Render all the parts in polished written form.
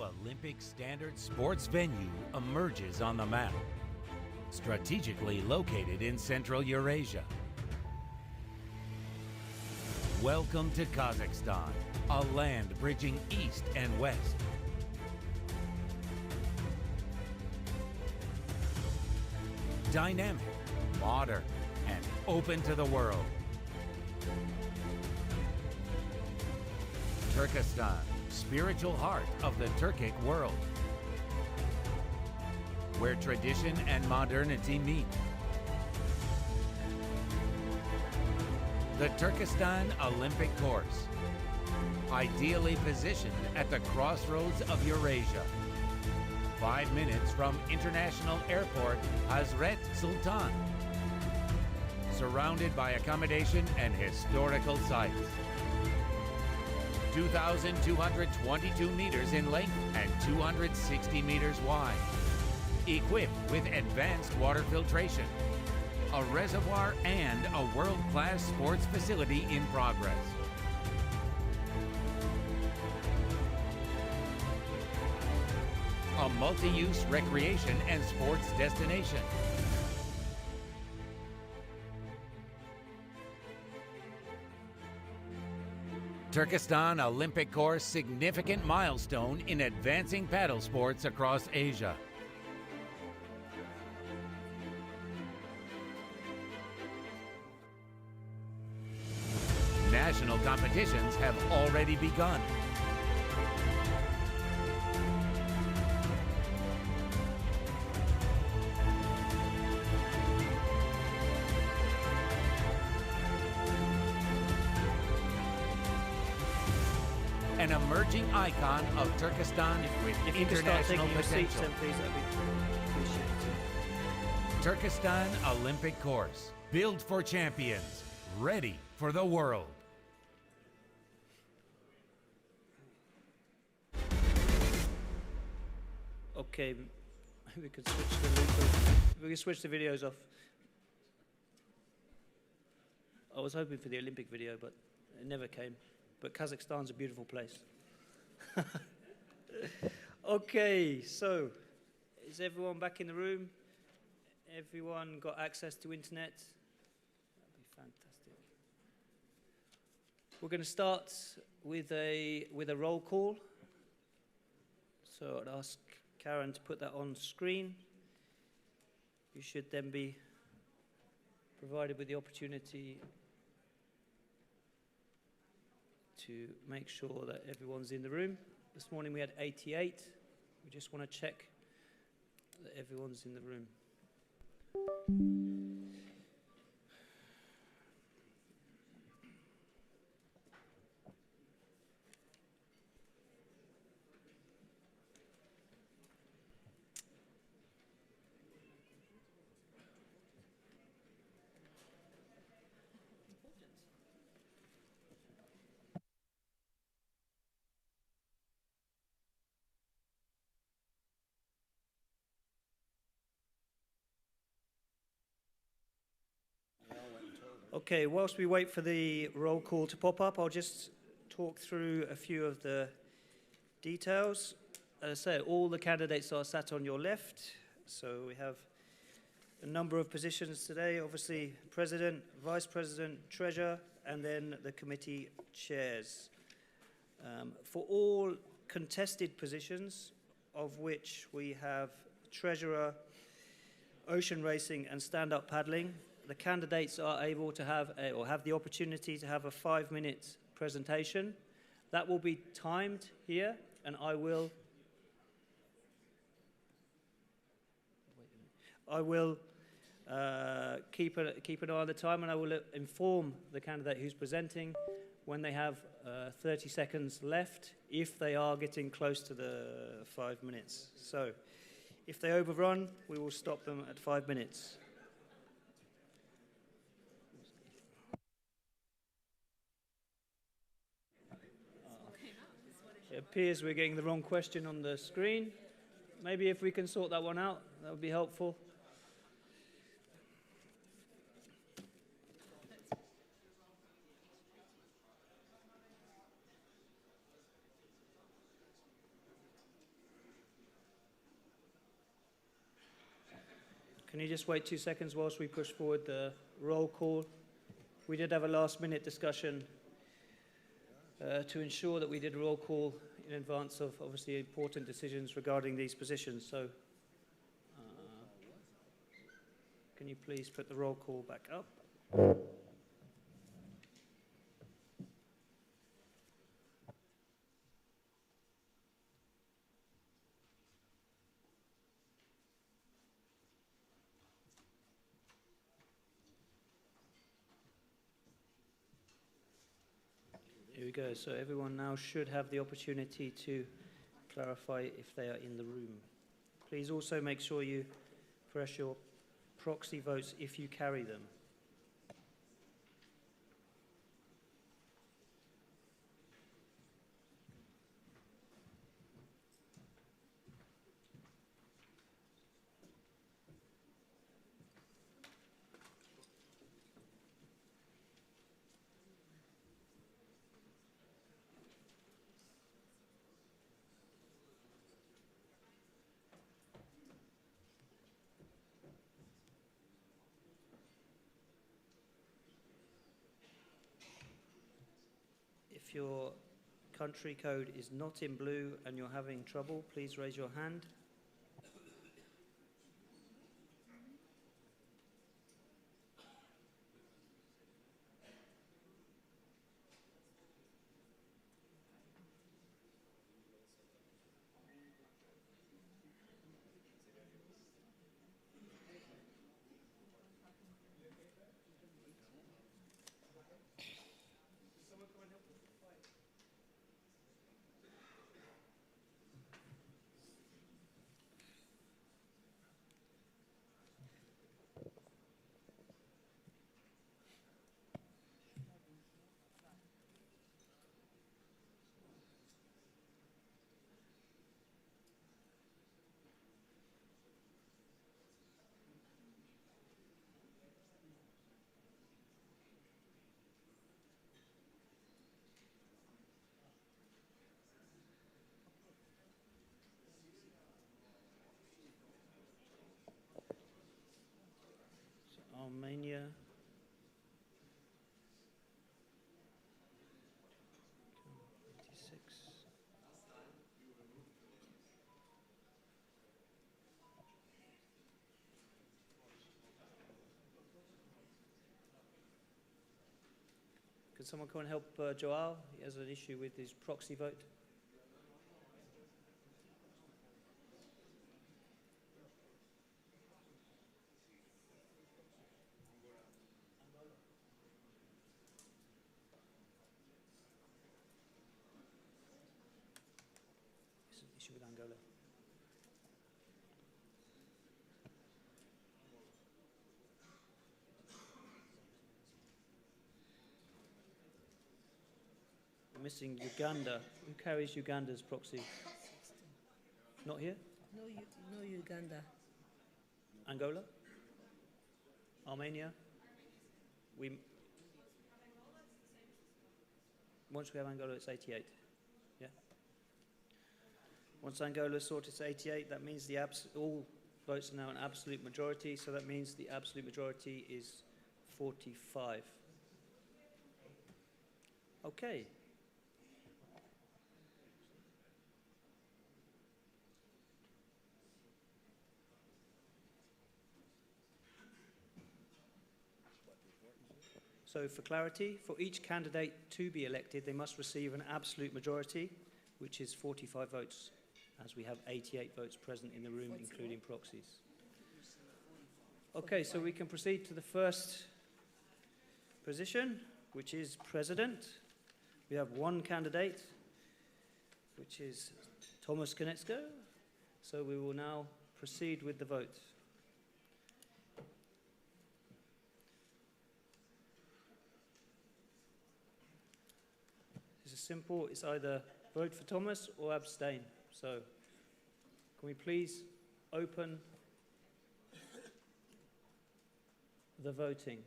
Olympic standard sports venue emerges on the map. Strategically located in Central Eurasia. Welcome to Kazakhstan, a land bridging east and west. Dynamic, modern, and open to the world. Turkestan, spiritual heart of the Turkic world, where tradition and modernity meet. The Turkestan Olympic course, ideally positioned at the crossroads of Eurasia. 5 minutes from International Airport Hazret Sultan. Surrounded by accommodation and historical sites. 2,222 meters in length and 260 meters wide. Equipped with advanced water filtration, a reservoir, and a world-class sports facility in progress. A multi-use recreation and sports destination. Turkestan Olympic course, significant milestone in advancing paddle sports across Asia. National competitions have already begun. An emerging icon of Turkestan with international potential. Then please, that'd be appreciated. Turkestan Olympic course, built for champions, ready for the world. Okay, we could switch the loop. We can switch the videos off. I was hoping for the Olympic video, but it never came. But Kazakhstan's a beautiful place. Okay, so is everyone back in the room? Everyone got access to internet? That'd be fantastic. We're going to start with a roll call. So I'd ask Karen to put that on screen. You should then be provided with the opportunity to make sure that everyone's in the room. This morning we had 88. We just want to check that everyone's in the room. Okay, whilst we wait for the roll call to pop up, I'll just talk through a few of the details. As I say, all the candidates are sat on your left. So we have a number of positions today, obviously President, Vice President, Treasurer, and then the committee chairs. For all contested positions, of which we have Treasurer, Ocean Racing, and Stand-Up Paddling, the candidates are able to have the opportunity to have a 5-minute presentation. That will be timed here, and I will keep an eye on the time, and I will inform the candidate who's presenting when they have 30 seconds left, if they are getting close to the 5 minutes. So if they overrun, we will stop them at 5 minutes. It appears we're getting the wrong question on the screen. Maybe if we can sort that one out, that would be helpful. Can you just wait 2 seconds whilst we push forward the roll call? We did have a last-minute discussion to ensure that we did a roll call in advance of obviously important decisions regarding these positions. So can you please put the roll call back up? Here we go. So everyone now should have the opportunity to clarify if they are in the room. Please also make sure you press your proxy votes if you carry them. If your country code is not in blue and you're having trouble, please raise your hand. Armenia. Can someone come and help Joao? He has an issue with his proxy vote. There's an issue with Angola. Missing Uganda. Who carries Uganda's proxy? Not here? No Uganda. Angola? Armenia? Once we have Angola, it's 88. Yeah. Once Angola is sorted, it's 88. That means all votes are now an absolute majority. So that means the absolute majority is 45. Okay. So for clarity, for each candidate to be elected, they must receive an absolute majority, which is 45 votes, as we have 88 votes present in the room, including proxies. Okay, so we can proceed to the first position, which is president. We have one candidate, which is Thomas Konecko. So we will now proceed with the vote. This is simple. It's either vote for Thomas or abstain. So can we please open the voting?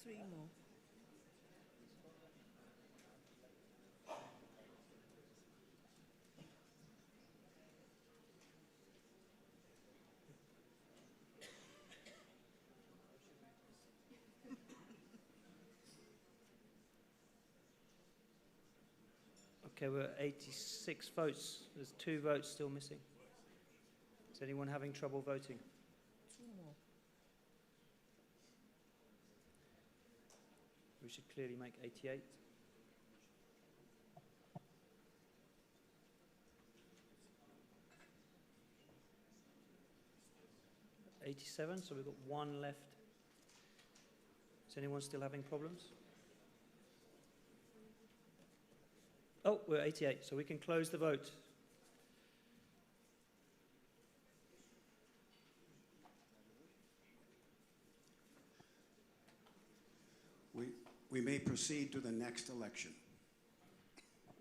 3 more. Okay, we're at 86 votes. There's 2 votes still missing. Is anyone having trouble voting? 2 more. We should clearly make 88. $87, so we've got 1 left. Is anyone still having problems? Oh, we're at 88, so we can close the vote. We may proceed to the next election.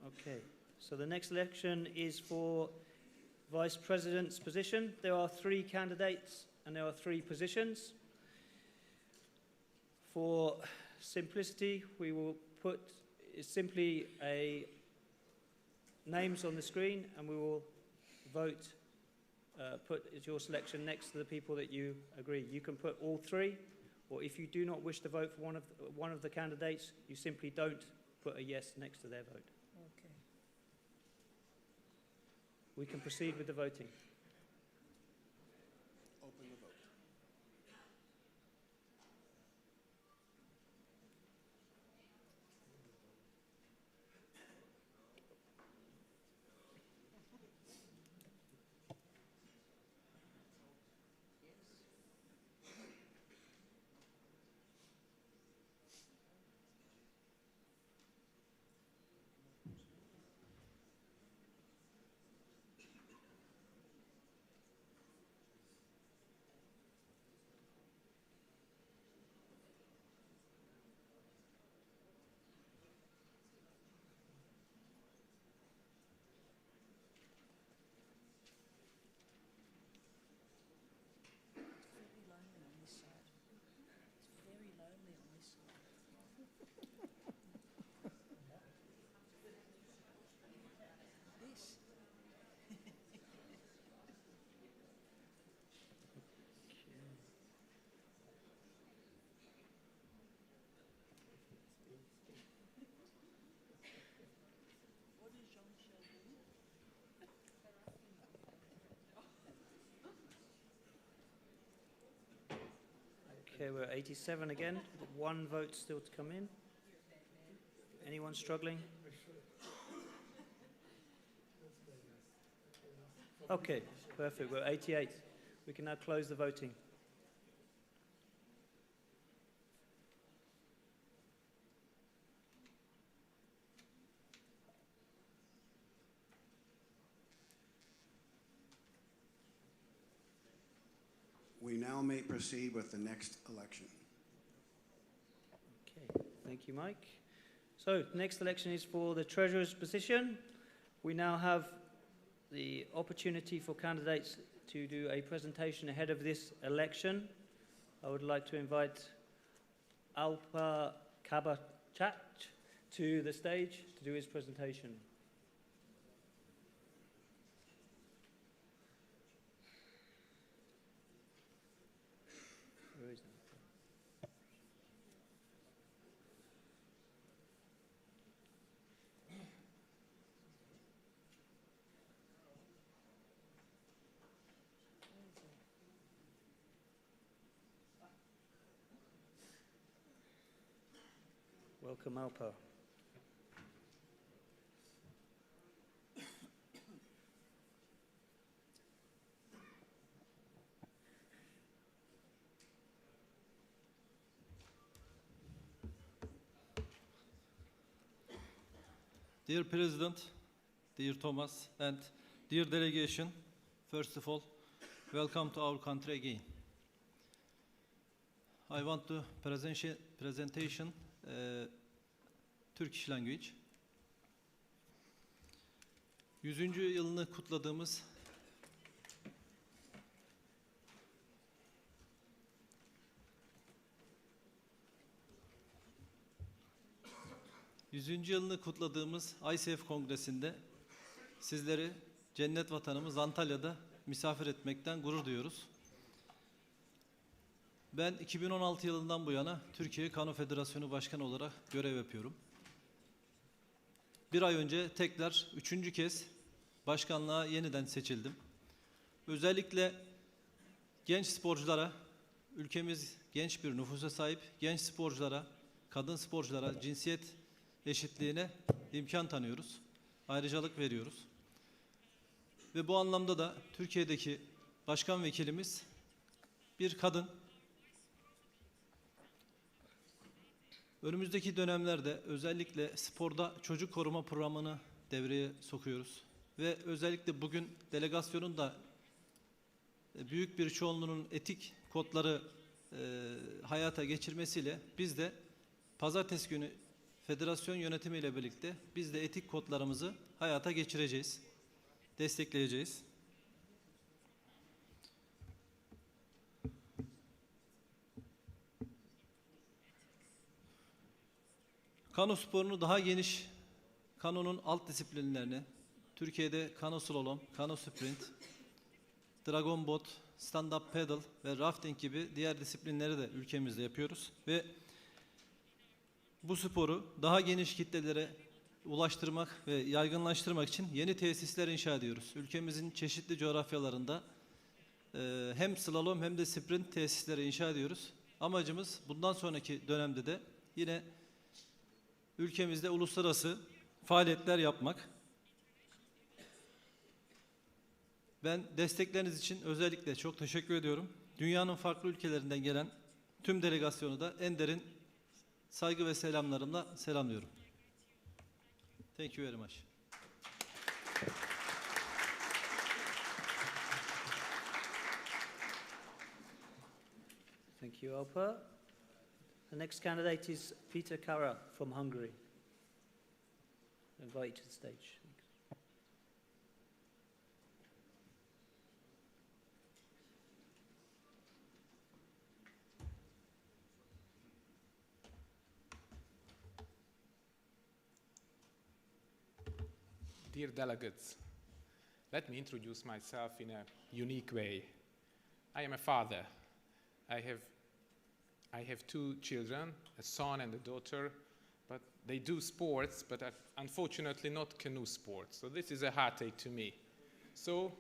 Okay, so the next election is for Vice President's position. There are 3 candidates and there are 3 positions. For simplicity, we will put simply names on the screen and we will vote, put your selection next to the people that you agree. You can put all 3, or if you do not wish to vote for one of the candidates, you simply don't put a yes next to their vote. Okay. We can proceed with the voting. Open the vote. Very lonely on this side. It's very lonely on this side. This. What is Jean-Michel doing? Okay, we're at 87 again. We've got 1 vote still to come in. Anyone struggling? Okay, perfect. We're at 88. We can now close the voting. We now may proceed with the next election. Okay, thank you, Mike. So, next election is for the Treasurer's position. We now have the opportunity for candidates to do a presentation ahead of this election. I would like to invite Alpa Kabachach to the stage to do his presentation. Where is he? Welcome, Alpa. Dear President, dear Thomas, and dear delegation, first of all, welcome to our country again. I want to presentation Turkish language. 100. yılını kutladığımız 100. yılını kutladığımız ICF Kongresi'nde sizleri cennet vatanımız Antalya'da misafir etmekten gurur duyuyoruz. Ben 2016 yılından bu yana Türkiye Kano Federasyonu Başkanı olarak görev yapıyorum. Bir ay önce tekrar 3. kez başkanlığa yeniden seçildim. Özellikle genç sporculara, ülkemiz genç bir nüfusa sahip, genç sporculara, kadın sporculara cinsiyet eşitliğine imkan tanıyoruz. Ayrıcalık veriyoruz. Ve bu anlamda da Türkiye'deki başkan vekilimiz bir kadın. Önümüzdeki dönemlerde özellikle sporda çocuk koruma programını devreye sokuyoruz. Ve özellikle bugün delegasyonun da büyük bir çoğunluğunun etik kodları hayata geçirmesiyle biz de pazartesi günü federasyon yönetimiyle birlikte biz de etik kodlarımızı hayata geçireceğiz, destekleyeceğiz. Kano sporunu daha geniş, kanonun alt disiplinlerini, Türkiye'de kano slalom, kano sprint, dragon boat, stand-up paddle ve rafting gibi diğer disiplinleri de ülkemizde yapıyoruz. Ve bu sporu daha geniş kitlelere ulaştırmak ve yaygınlaştırmak için yeni tesisler inşa ediyoruz. Ülkemizin çeşitli coğrafyalarında hem slalom hem de sprint tesisleri inşa ediyoruz. Amacımız bundan sonraki dönemde de yine ülkemizde uluslararası faaliyetler yapmak. Ben destekleriniz için özellikle çok teşekkür ediyorum. Dünyanın farklı ülkelerinden gelen tüm delegasyonu da en derin saygı ve selamlarımla selamlıyorum. Thank you very much. Thank you, Alpa. The next candidate is Peter Kara from Hungary. I invite you to the stage. Dear delegates, let me introduce myself in a unique way. I am a father. I have 2 children, a son and a daughter, but they do sports, but unfortunately not canoe sports. So this is a heartache to me. So,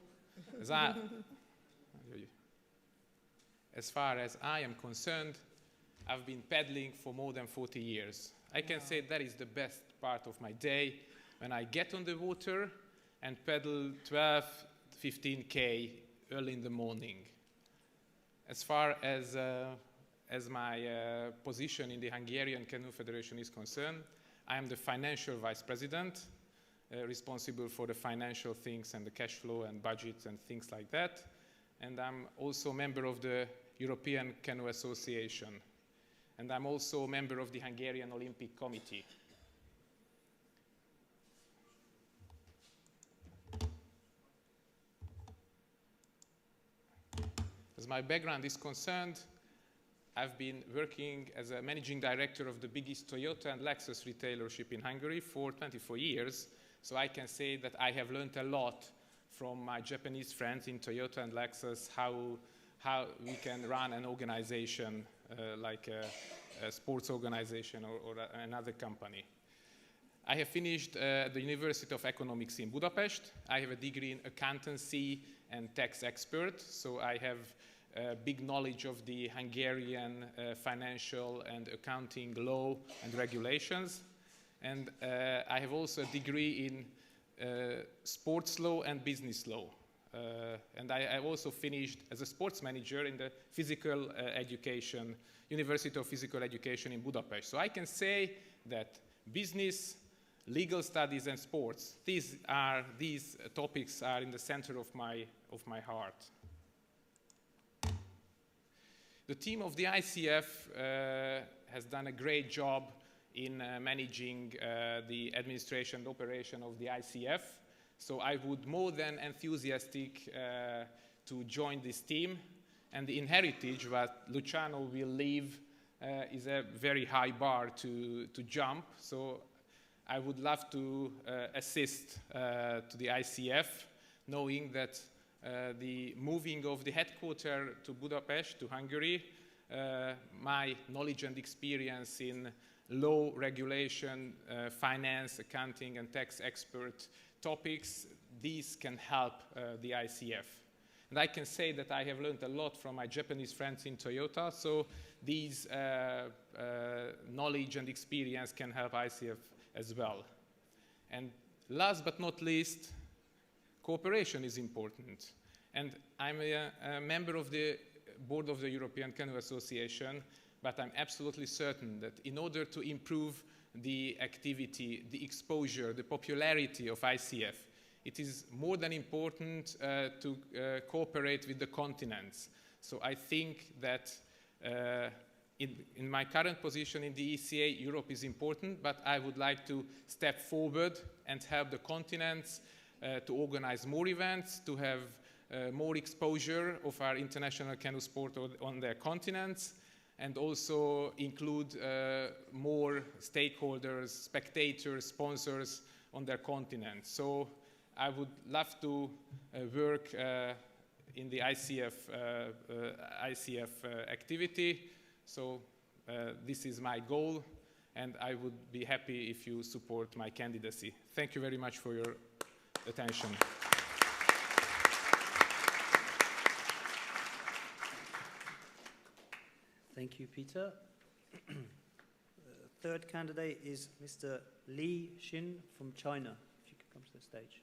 as far as I am concerned, I've been paddling for more than 40 years. I can say that is the best part of my day, when I get on the water and paddle 12, 15K early in the morning. As far as my position in the Hungarian Canoe Federation is concerned, I am the financial vice president, responsible for the financial things and the cash flow and budgets and things like that. And I'm also a member of the European Canoe Association. And I'm also a member of the Hungarian Olympic Committee. As my background is concerned, I've been working as a managing director of the biggest Toyota and Lexus retailership in Hungary for 24 years. So I can say that I have learned a lot from my Japanese friends in Toyota and Lexus, how we can run an organization like a sports organization or another company. I have finished the University of Economics in Budapest. I have a degree in accountancy and tax expert, so I have big knowledge of the Hungarian financial and accounting law and regulations. And I have also a degree in sports law and business law. And I also finished as a sports manager in the physical education, University of Physical Education in Budapest. So I can say that business, legal studies and sports, these topics are in the center of my heart. The team of the ICF has done a great job in managing the administration and operation of the ICF. So I would more than enthusiastic to join this team. And the inheritance that Luciano will leave is a very high bar to jump. So I would love to assist to the ICF, knowing that the moving of the headquarters to Budapest, to Hungary, my knowledge and experience in law, regulation, finance, accounting, and tax expert topics, these can help the ICF. And I can say that I have learned a lot from my Japanese friends in Toyota, so these knowledge and experience can help ICF as well. And last but not least, cooperation is important. And I'm a member of the board of the European Canoe Association, but I'm absolutely certain that in order to improve the activity, the exposure, the popularity of ICF, it is more than important to cooperate with the continents. So I think that in my current position in the ECA, Europe is important, but I would like to step forward and help the continents to organize more events, to have more exposure of our international canoe sport on their continents, and also include more stakeholders, spectators, sponsors on their continent. So I would love to work in the ICF activity. So this is my goal, and I would be happy if you support my candidacy. Thank you very much for your attention. Thank you, Peter. Third candidate is Mr. Li Xin from China. If you could come to the stage.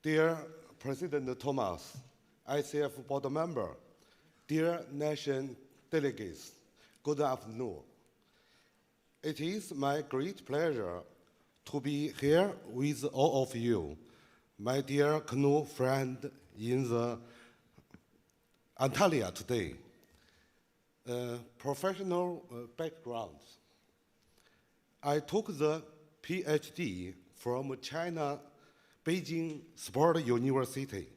Dear President Thomas, ICF board member, dear nation delegates, good afternoon. It is my great pleasure to be here with all of you, my dear canoe friend in the Antalya today. Professional background. I took the PhD from China Beijing Sport University,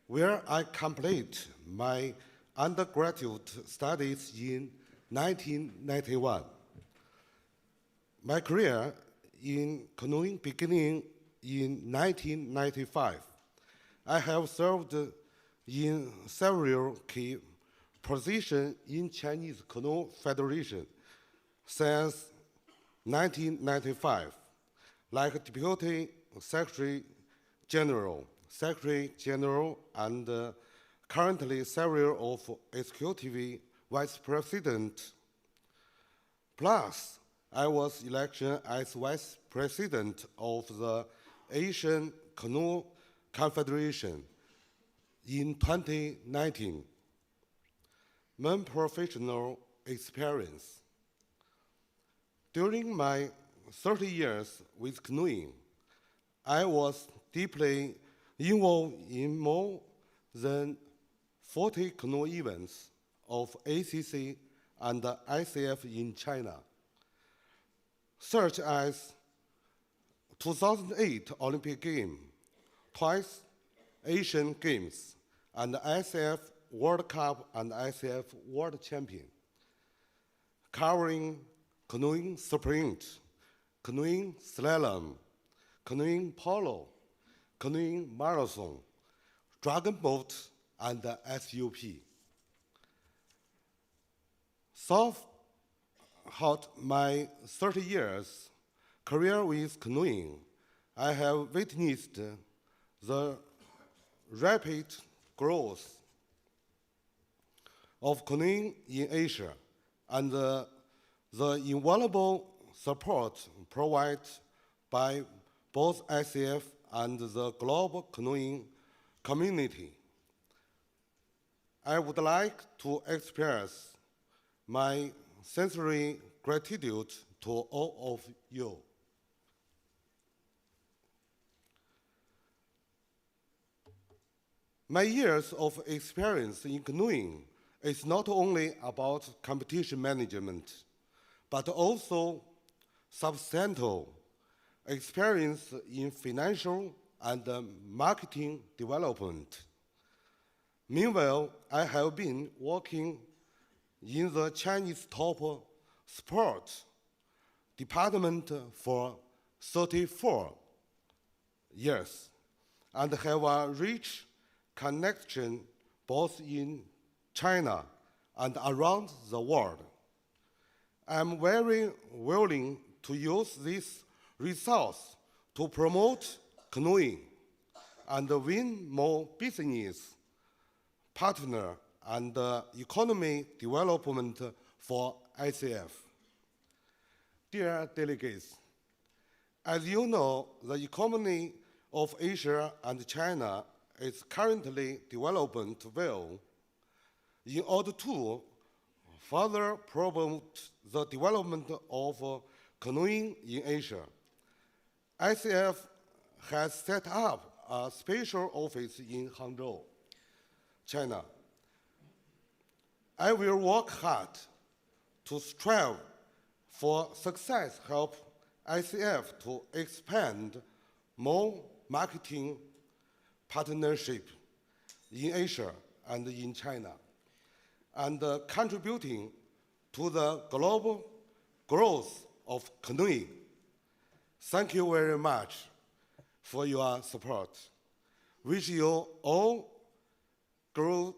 where I completed my undergraduate studies in 1991. My career in canoeing beginning in 1995. I have served in several key positions in Chinese Canoe Federation since 1995, like Deputy Secretary General, and currently several of Executive Vice President. Plus, I was elected as Vice President of the Asian Canoe Confederation in 2019. My professional experience. During my 30 years with canoeing, I was deeply involved in more than 40 canoe events of ACC and ICF in China, such as 2008 Olympic Games, twice Asian Games, and ICF World Cup and ICF World Champion, covering canoeing sprint, canoeing slalom, canoeing polo, canoeing marathon, dragon boat, and SUP. Throughout my 30 years career with canoeing, I have witnessed the rapid growth of canoeing in Asia and the invaluable support provided by both ICF and the global canoeing community. I would like to express my sincere gratitude to all of you. My years of experience in canoeing is not only about competition management, but also substantial experience in financial and marketing development. Meanwhile, I have been working in the Chinese top sports department for 34 years and have a rich connection both in China and around the world. I'm very willing to use this resource to promote canoeing and win more business partner and economy development for ICF. Dear delegates, as you know, the economy of Asia and China is currently developing well. In order to further promote the development of canoeing in Asia, ICF has set up a special office in Hangzhou, China. I will work hard to strive for success, help ICF to expand more marketing partnership in Asia and in China, and contributing to the global growth of canoeing. Thank you very much for your support. Wish you all good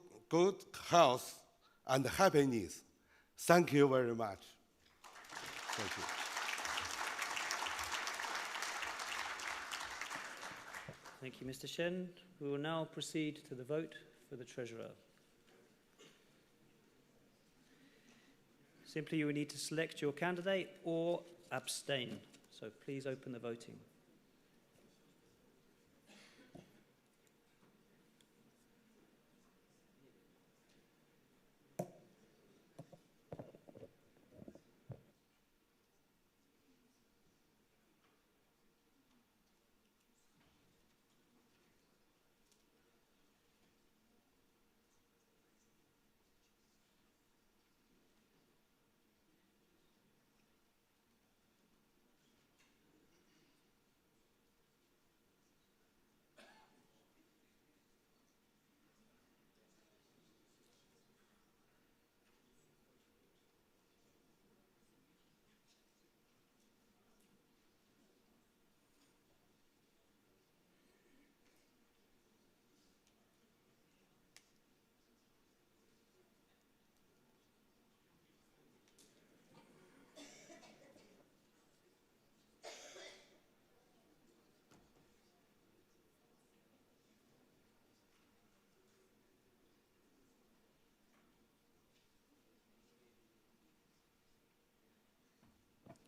health and happiness. Thank you very much. Thank you. Thank you, Mr. Shen. We will now proceed to the vote for the Treasurer. Simply, you will need to select your candidate or abstain. So please open the voting.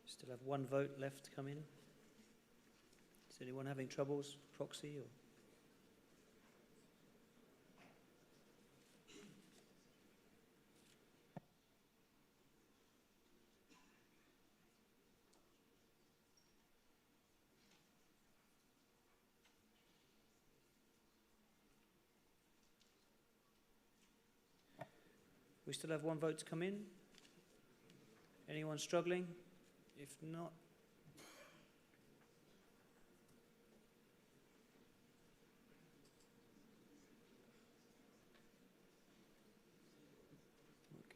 Still have one vote left to come in. Is anyone having troubles, proxy or? We still have one vote to come in. Anyone struggling? If not, okay.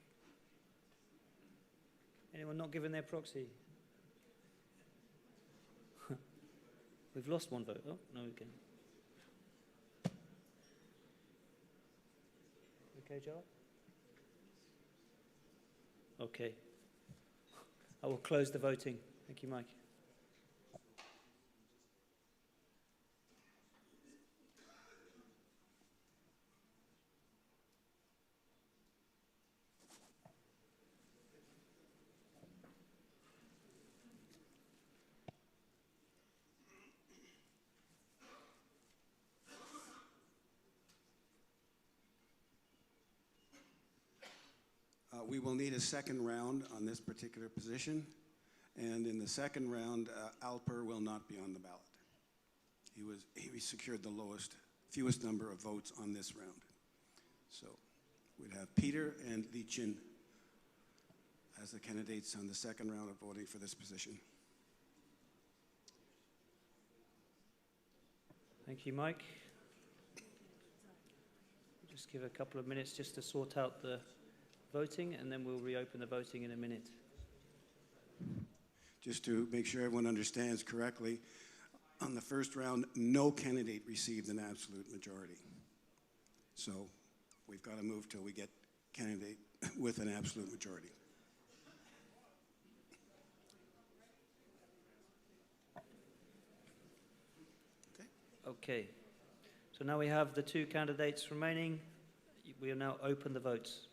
Anyone not given their proxy? We've lost one vote. Oh, no, we can. Okay, Joel? Okay. I will close the voting. Thank you, Mike. We will need a second round on this particular position. And in the second round, Alper will not be on the ballot. He secured the fewest number of votes on this round. So we'd have Peter and Li Chin as the candidates on the second round of voting for this position. Thank you, Mike. Just give a couple of minutes just to sort out the voting, and then we'll reopen the voting in a minute. Just to make sure everyone understands correctly, on the first round, no candidate received an absolute majority. So we've got to move till we get candidate with an absolute majority. Okay. So now we have the two candidates remaining. We will now open the votes.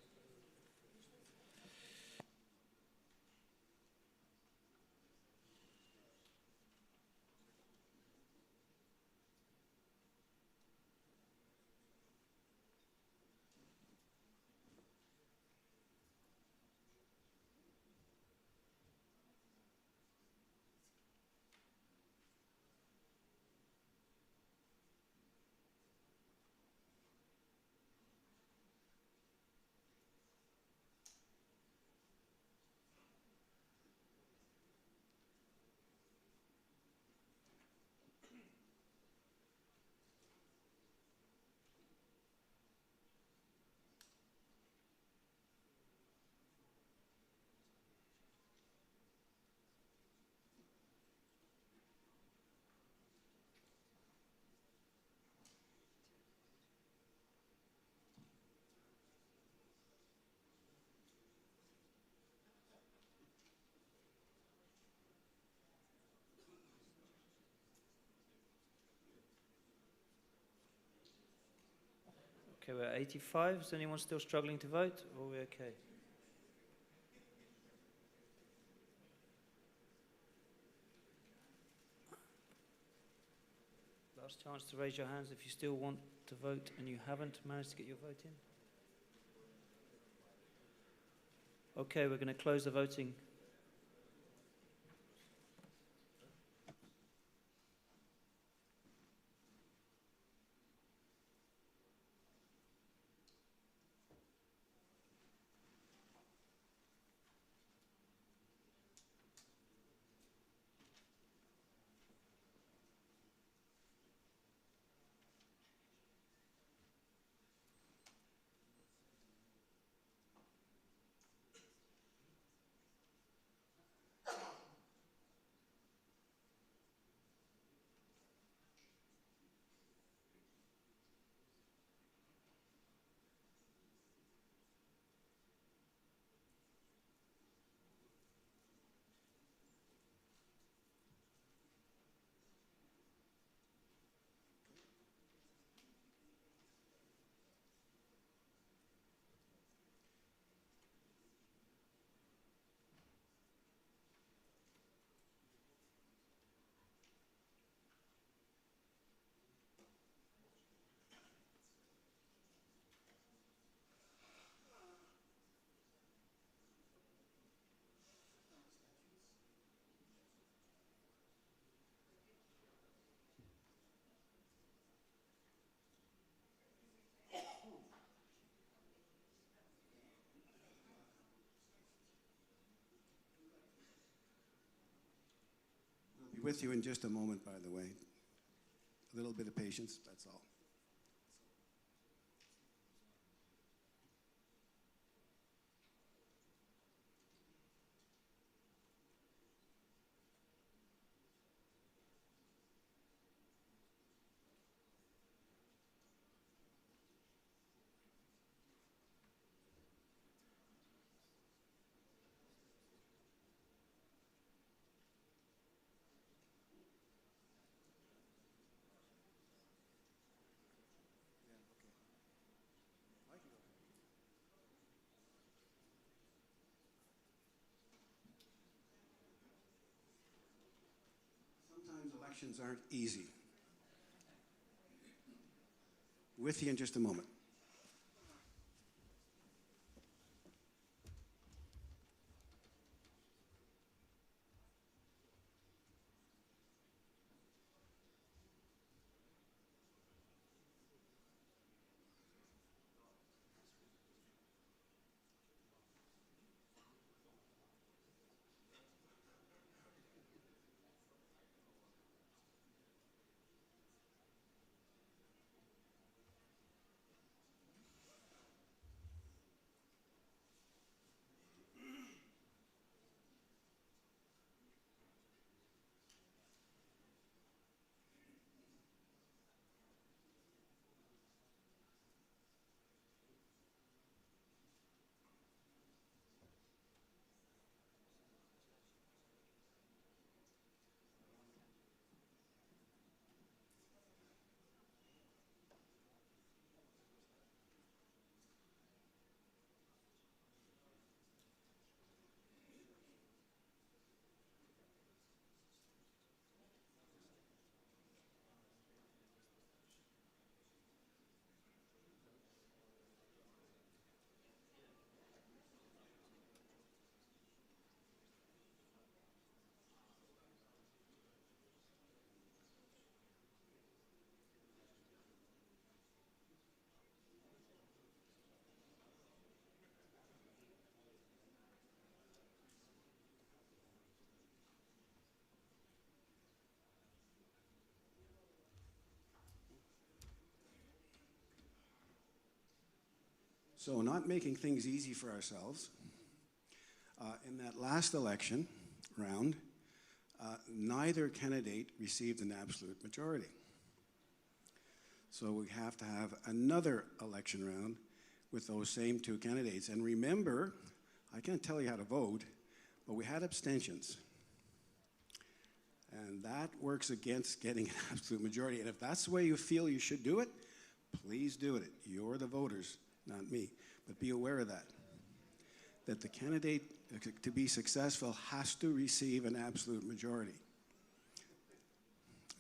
Okay, we're at 85. Is anyone still struggling to vote, or are we okay? Last chance to raise your hands if you still want to vote and you haven't managed to get your vote in. Okay, we're going to close the voting. We'll be with you in just a moment, by the way. A little bit of patience, that's all. Sometimes elections aren't easy. With you in just a moment. So not making things easy for ourselves, in that last election round, neither candidate received an absolute majority. So we have to have another election round with those same two candidates. And remember, I can't tell you how to vote, but we had abstentions. And that works against getting an absolute majority. And if that's the way you feel you should do it, please do it. You're the voters, not me. But be aware of that. That the candidate, to be successful, has to receive an absolute majority.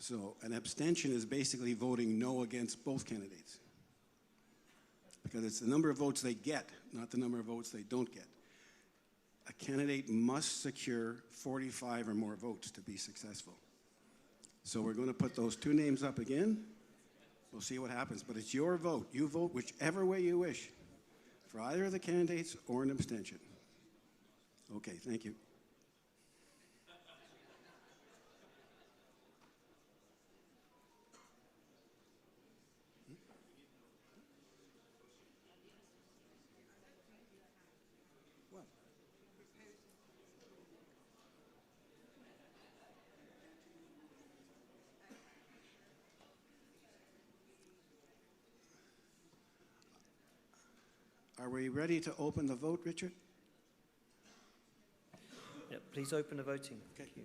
So an abstention is basically voting no against both candidates. Because it's the number of votes they get, not the number of votes they don't get. A candidate must secure 45 or more votes to be successful. So we're going to put those two names up again. We'll see what happens, but it's your vote. You vote whichever way you wish for either of the candidates or an abstention. Okay, thank you. Are we ready to open the vote, Richard? Yeah, please open the voting. Okay. Thank you.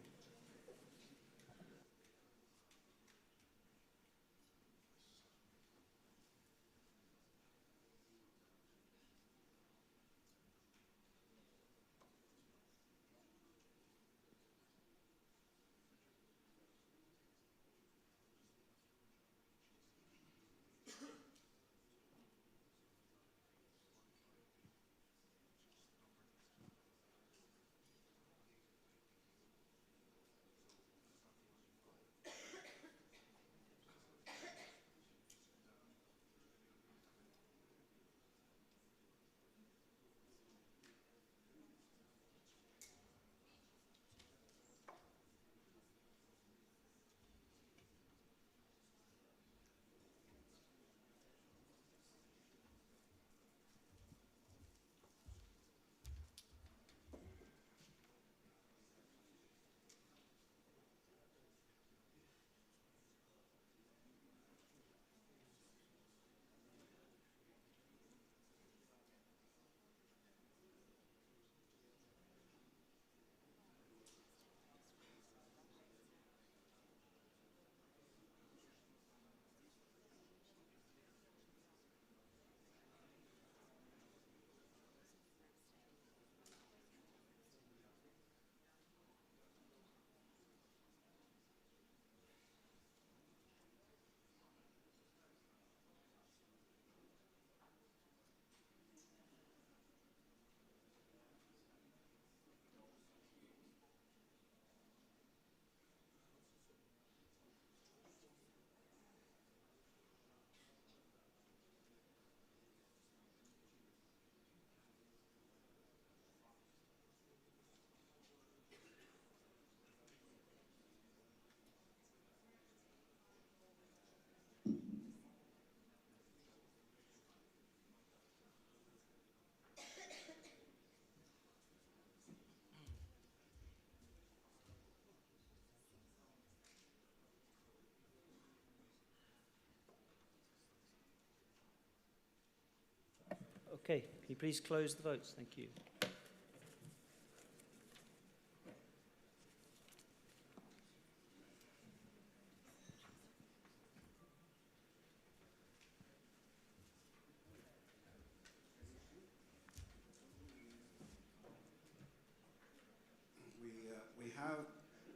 Okay, can you please close the votes? Thank you.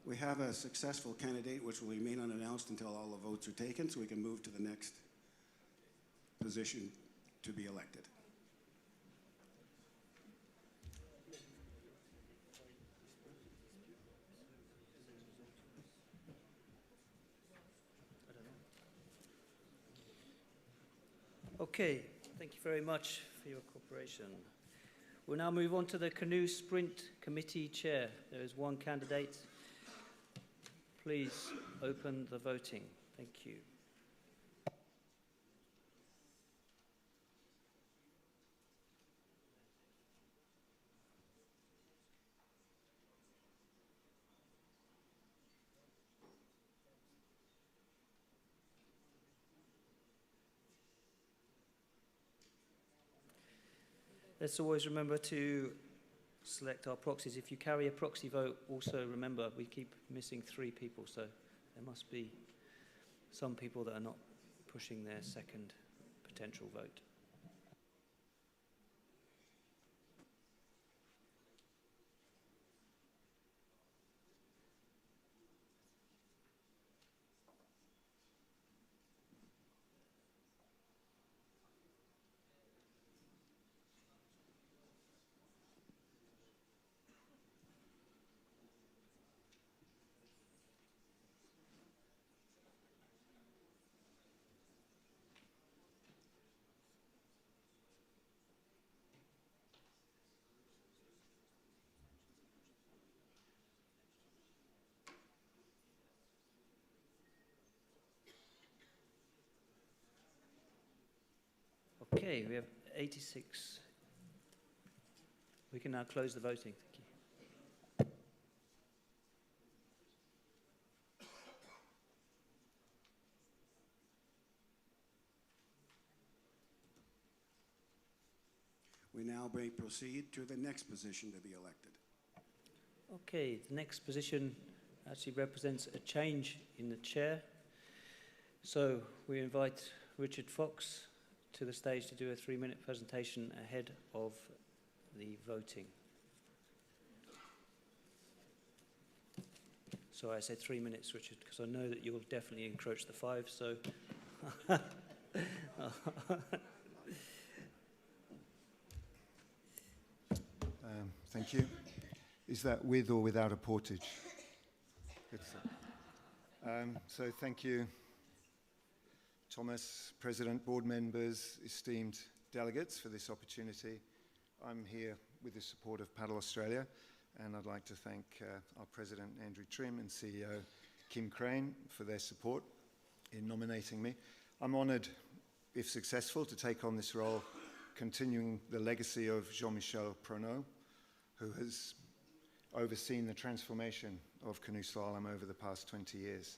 We have a successful candidate which will remain unannounced until all the votes are taken, so we can move to the next position to be elected. Okay, thank you very much for your cooperation. We'll now move on to the Canoe Sprint Committee Chair. There is one candidate. Please open the voting. Thank you. let's always remember to select our proxies. If you carry a proxy vote, also remember we keep missing 3 people, so there must be some people that are not pushing their second potential vote. Okay, we have 86. We can now close the voting. Thank you. We now may proceed to the next position to be elected. Okay, the next position actually represents a change in the chair. So we invite Richard Fox to the stage to do a 3-minute presentation ahead of the voting. Sorry, I said 3 minutes, Richard, because I know that you'll definitely encroach the 5, so... Thank you. Is that with or without a portage? Good stuff. So thank you, Thomas, President, board members, esteemed delegates, for this opportunity. I'm here with the support of Paddle Australia, and I'd like to thank our President, Andrew Trim, and CEO, Kim Crane, for their support in nominating me. I'm honoured, if successful, to take on this role, continuing the legacy of Jean-Michel Pronoe, who has overseen the transformation of canoe slalom over the past 20 years.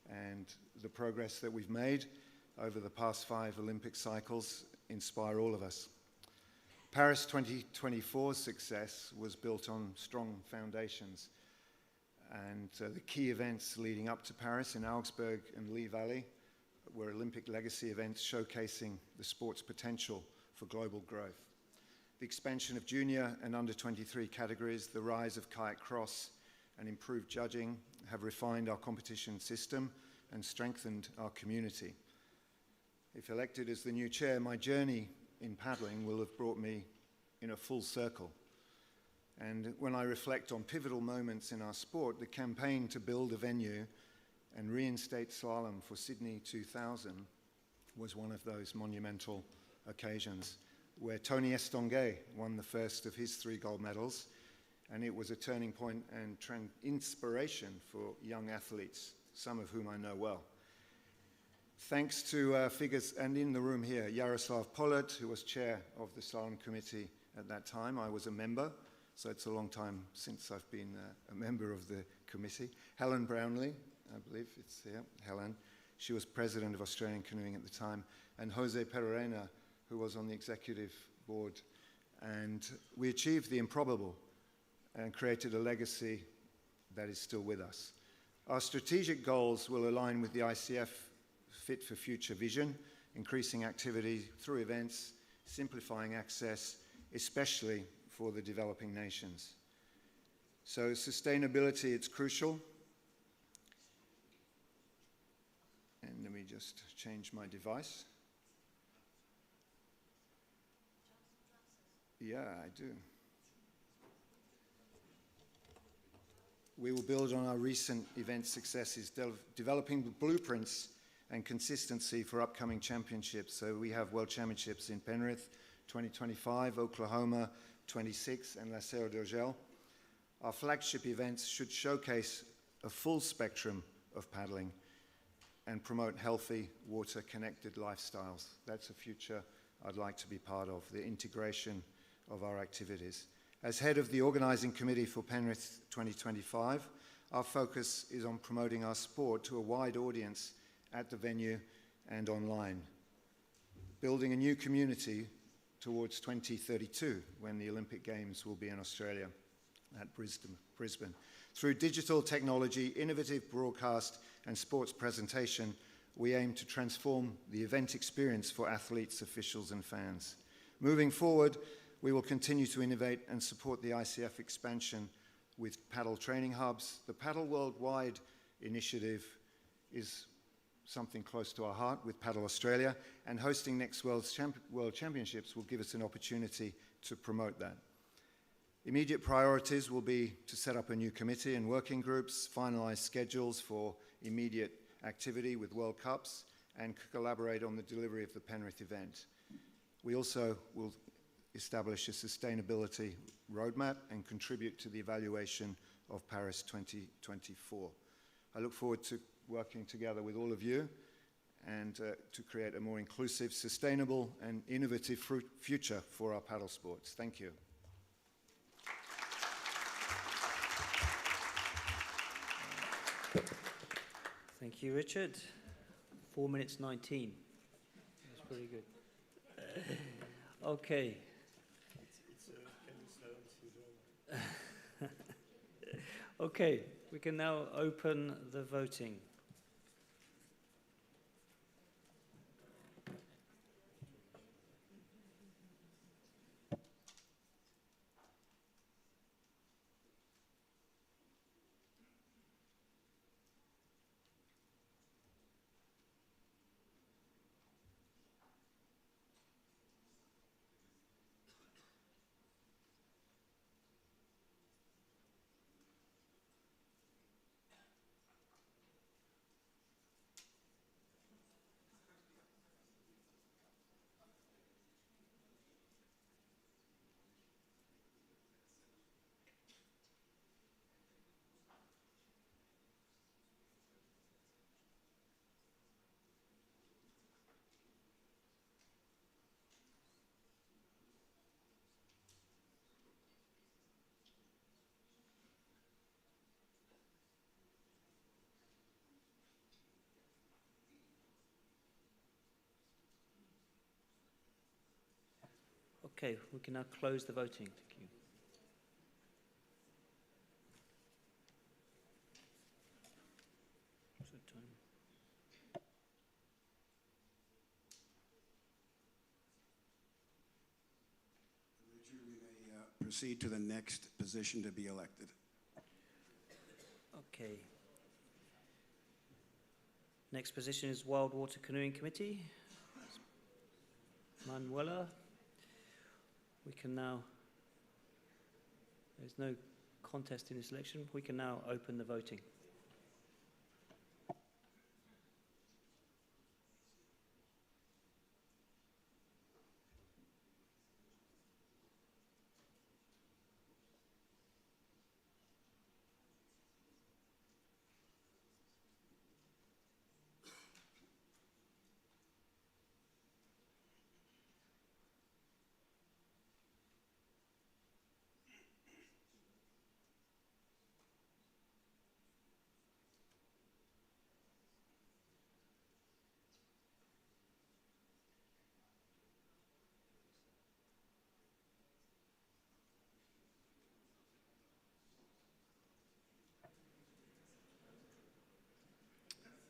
And the progress that we've made over the past 5 Olympic cycles inspire all of us. Paris 2024's success was built on strong foundations, and the key events leading up to Paris in Augsburg and Lehigh Valley were Olympic legacy events showcasing the sport's potential for global growth. The expansion of junior and under-23 categories, the rise of kayak cross, and improved judging have refined our competition system and strengthened our community. If elected as the new chair, my journey in paddling will have brought me in a full circle. And when I reflect on pivotal moments in our sport, the campaign to build a venue and reinstate slalom for Sydney 2000 was one of those monumental occasions, where Tony Estanguet won the first of his 3 gold medals, and it was a turning point and inspiration for young athletes, some of whom I know well. Thanks to figures, and in the room here, Yaroslav Polat, who was chair of the Slalom Committee at that time. I was a member, so it's a long time since I've been a member of the committee. Helen Brownlee, I believe it's here, Helen. She was president of Australian Canoeing at the time, and Jose Perarena, who was on the executive board. And we achieved the improbable and created a legacy that is still with us. Our strategic goals will align with the ICF Fit for Future vision, increasing activity through events, simplifying access, especially for the developing nations. So sustainability, it's crucial. And let me just change my device. Yeah, I do. We will build on our recent event successes, developing the blueprints and consistency for upcoming championships. So we have World Championships in Penrith 2025, Oklahoma 26, and La Serre d'Urgell. Our flagship events should showcase a full spectrum of paddling and promote healthy, water-connected lifestyles. That's a future I'd like to be part of, the integration of our activities. As head of the organising committee for Penrith 2025, our focus is on promoting our sport to a wide audience at the venue and online. Building a new community towards 2032, when the Olympic Games will be in Australia at Brisbane. Through digital technology, innovative broadcast, and sports presentation, we aim to transform the event experience for athletes, officials, and fans. Moving forward, we will continue to innovate and support the ICF expansion with paddle training hubs. The Paddle Worldwide initiative is something close to our heart with Paddle Australia, and hosting next World Championships will give us an opportunity to promote that. Immediate priorities will be to set up a new committee and working groups, finalise schedules for immediate activity with World Cups, and collaborate on the delivery of the Penrith event. We also will establish a sustainability roadmap and contribute to the evaluation of Paris 2024. I look forward to working together with all of you and to create a more inclusive, sustainable, and innovative future for our paddle sports. Thank you. Thank you, Richard. 4 minutes 19. That's pretty good. Okay. Okay, we can now open the voting. Okay, we can now close the voting. Thank you. What's the time? Richard, we may proceed to the next position to be elected. Okay. Next position is Wildwater Canoeing Committee. Manuela. We can now, there's no contest in this election, we can now open the voting.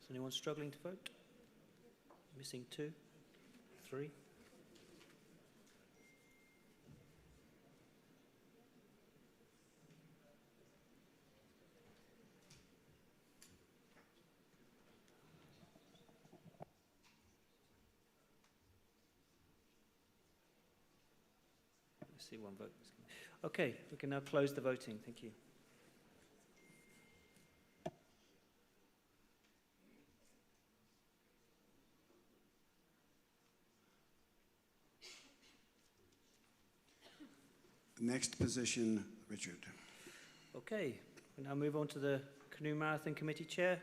Is anyone struggling to vote? Missing 2, 3. I see one vote. Okay, we can now close the voting. Thank you. Next position, Richard. Okay, we now move on to the Canoe Marathon Committee Chair.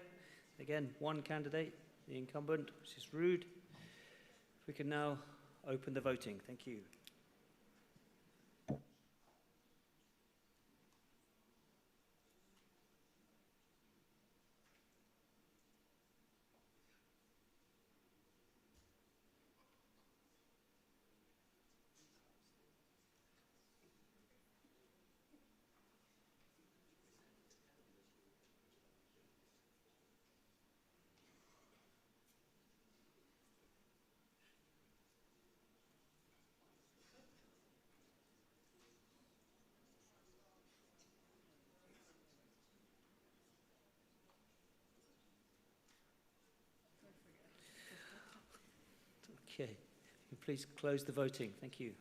Again, one candidate, the incumbent, which is Rude. We can now open the voting. Thank you. Okay, please close the voting. Thank you.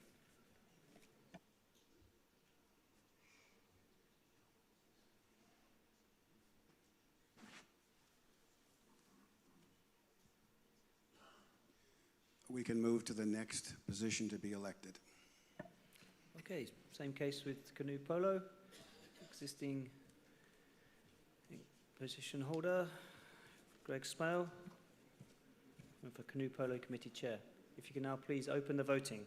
We can move to the next position to be elected. Okay, same case with Canoe Polo. Existing position holder, Greg Smale, and for Canoe Polo Committee Chair. If you can now please open the voting.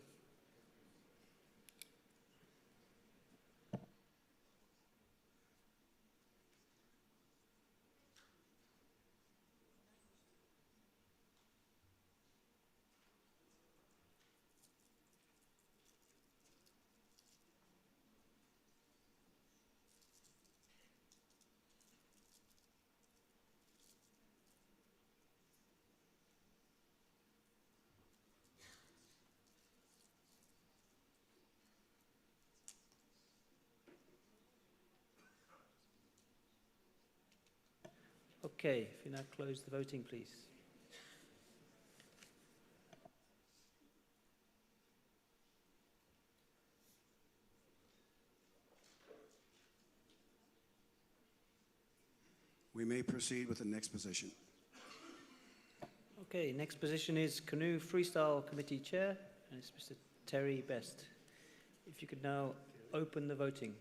Okay, if you now close the voting, please. We may proceed with the next position. Okay, next position is Canoe Freestyle Committee Chair, and it's Mr. Terry Best. If you could now open the voting.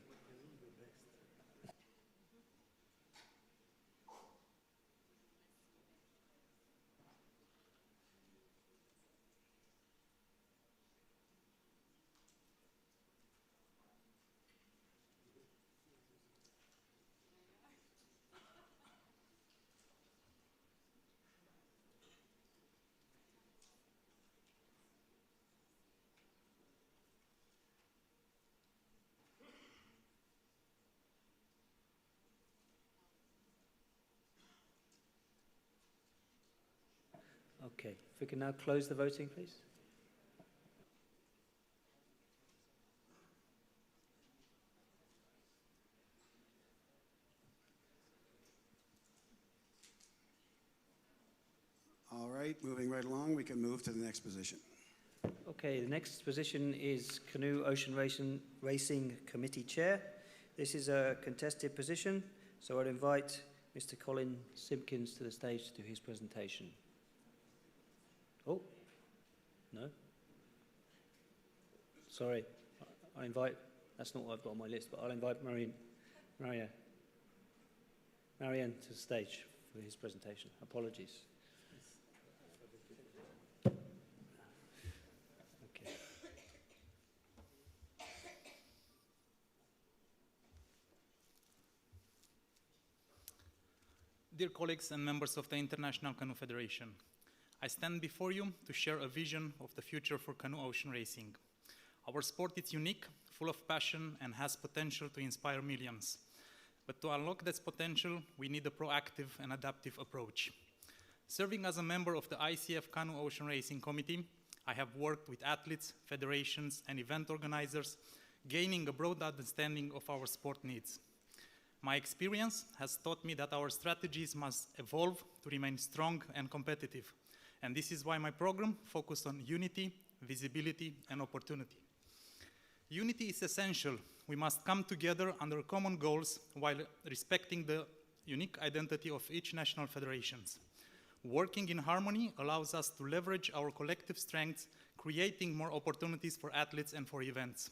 Okay, if we can now close the voting, please. All right, moving right along, we can move to the next position. Okay, the next position is Canoe Ocean Racing Committee Chair. This is a contested position, so I'd invite Mr. Colin Simpkins to the stage to do his presentation. Oh, no? Sorry, that's not what I've got on my list, but I'll invite Marianne to the stage for his presentation. Apologies. Okay. Dear colleagues and members of the International Canoe Federation, I stand before you to share a vision of the future for canoe ocean racing. Our sport is unique, full of passion, and has potential to inspire millions. But to unlock this potential, we need a proactive and adaptive approach. Serving as a member of the ICF Canoe Ocean Racing Committee, I have worked with athletes, federations, and event organizers, gaining a broad understanding of our sport needs. My experience has taught me that our strategies must evolve to remain strong and competitive. And this is why my program focused on unity, visibility, and opportunity. Unity is essential. We must come together under common goals while respecting the unique identity of each national federations. Working in harmony allows us to leverage our collective strengths, creating more opportunities for athletes and for events.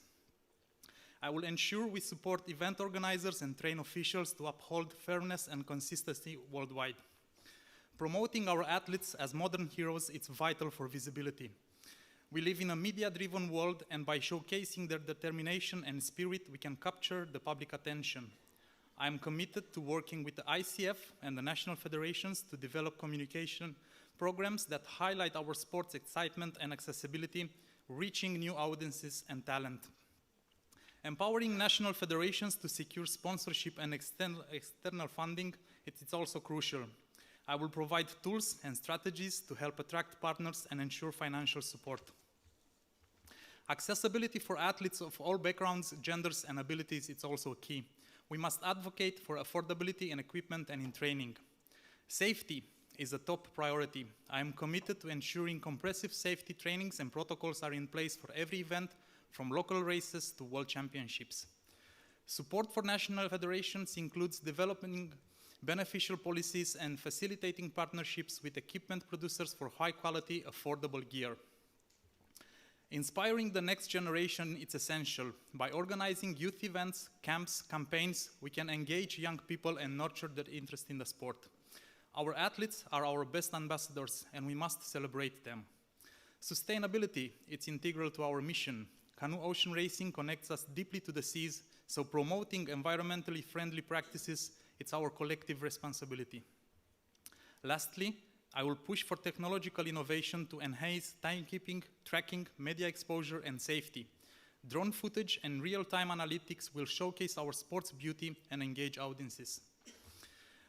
I will ensure we support event organizers and train officials to uphold fairness and consistency worldwide. Promoting our athletes as modern heroes is vital for visibility. We live in a media-driven world, and by showcasing their determination and spirit, we can capture the public attention. I am committed to working with the ICF and the national federations to develop communication programs that highlight our sport's excitement and accessibility, reaching new audiences and talent. Empowering national federations to secure sponsorship and external funding is also crucial. I will provide tools and strategies to help attract partners and ensure financial support. Accessibility for athletes of all backgrounds, genders, and abilities is also key. We must advocate for affordability in equipment and in training. Safety. is a top priority. I am committed to ensuring comprehensive safety trainings and protocols are in place for every event, from local races to world championships. Support for national federations includes developing beneficial policies and facilitating partnerships with equipment producers for high-quality, affordable gear. Inspiring the next generation is essential. By organizing youth events, camps, campaigns, we can engage young people and nurture their interest in the sport. Our athletes are our best ambassadors, and we must celebrate them. Sustainability is integral to our mission. Canoe ocean racing connects us deeply to the seas, so promoting environmentally friendly practices, it's our collective responsibility. Lastly, I will push for technological innovation to enhance timekeeping, tracking, media exposure, and safety. Drone footage and real-time analytics will showcase our sport's beauty and engage audiences.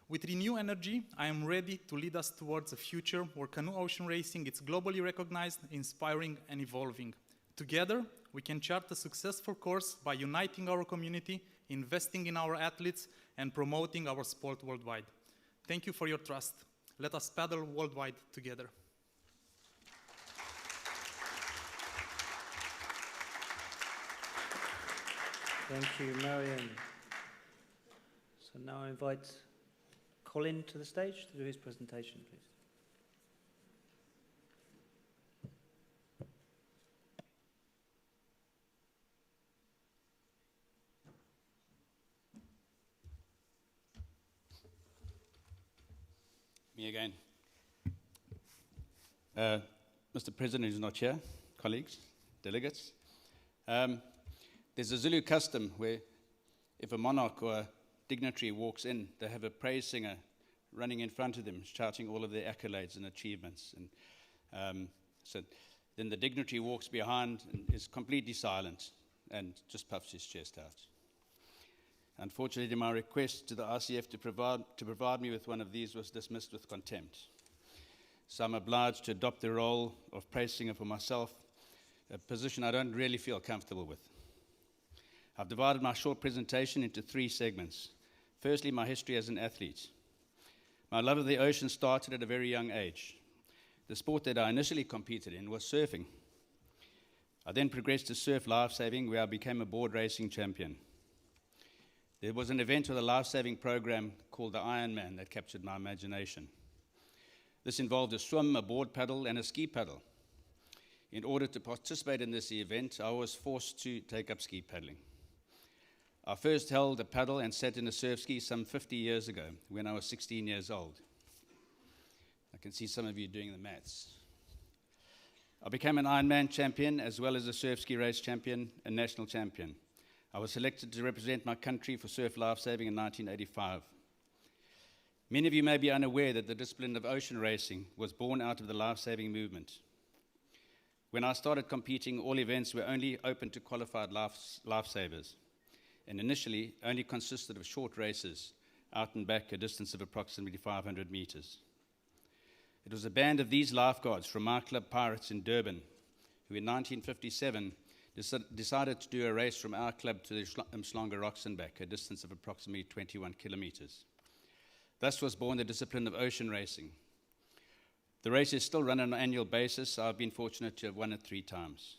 With renewed energy, I am ready to lead us towards a future where canoe ocean racing is globally recognized, inspiring, and evolving. Together, we can chart a successful course by uniting our community, investing in our athletes, and promoting our sport worldwide. Thank you for your trust. Let us paddle worldwide together. Thank you, Mariam. So now I invite Colin to the stage to do his presentation, please. Me again. Mr. President is not here, colleagues, delegates. There's a Zulu custom where if a monarch or a dignitary walks in, they have a praise singer running in front of them, shouting all of their accolades and achievements. And so then the dignitary walks behind and is completely silent and just puffs his chest out. Unfortunately, my request to the ICF to provide me with one of these was dismissed with contempt. So I'm obliged to adopt the role of praise singer for myself, a position I don't really feel comfortable with. I've divided my short presentation into 3 segments. Firstly, my history as an athlete. My love of the ocean started at a very young age. The sport that I initially competed in was surfing. I then progressed to surf lifesaving, where I became a board racing champion. There was an event with a life-saving program called the Ironman that captured my imagination. This involved a swim, a board paddle, and a ski paddle. In order to participate in this event, I was forced to take up ski paddling. I first held a paddle and sat in a surf ski some 50 years ago when I was 16 years old. I can see some of you doing the maths. I became an Ironman champion as well as a surf ski race champion and national champion. I was selected to represent my country for surf lifesaving in 1985. Many of you may be unaware that the discipline of ocean racing was born out of the lifesaving movement. When I started competing, all events were only open to qualified lifesavers, and initially only consisted of short races out and back a distance of approximately 500 meters. It was a band of these lifeguards from my club Pirates in Durban, who in 1957 decided to do a race from our club to the Umhlanga Rocks and back, a distance of approximately 21 kilometers. Thus was born the discipline of ocean racing. The race is still run on an annual basis. I've been fortunate to have won it 3 times.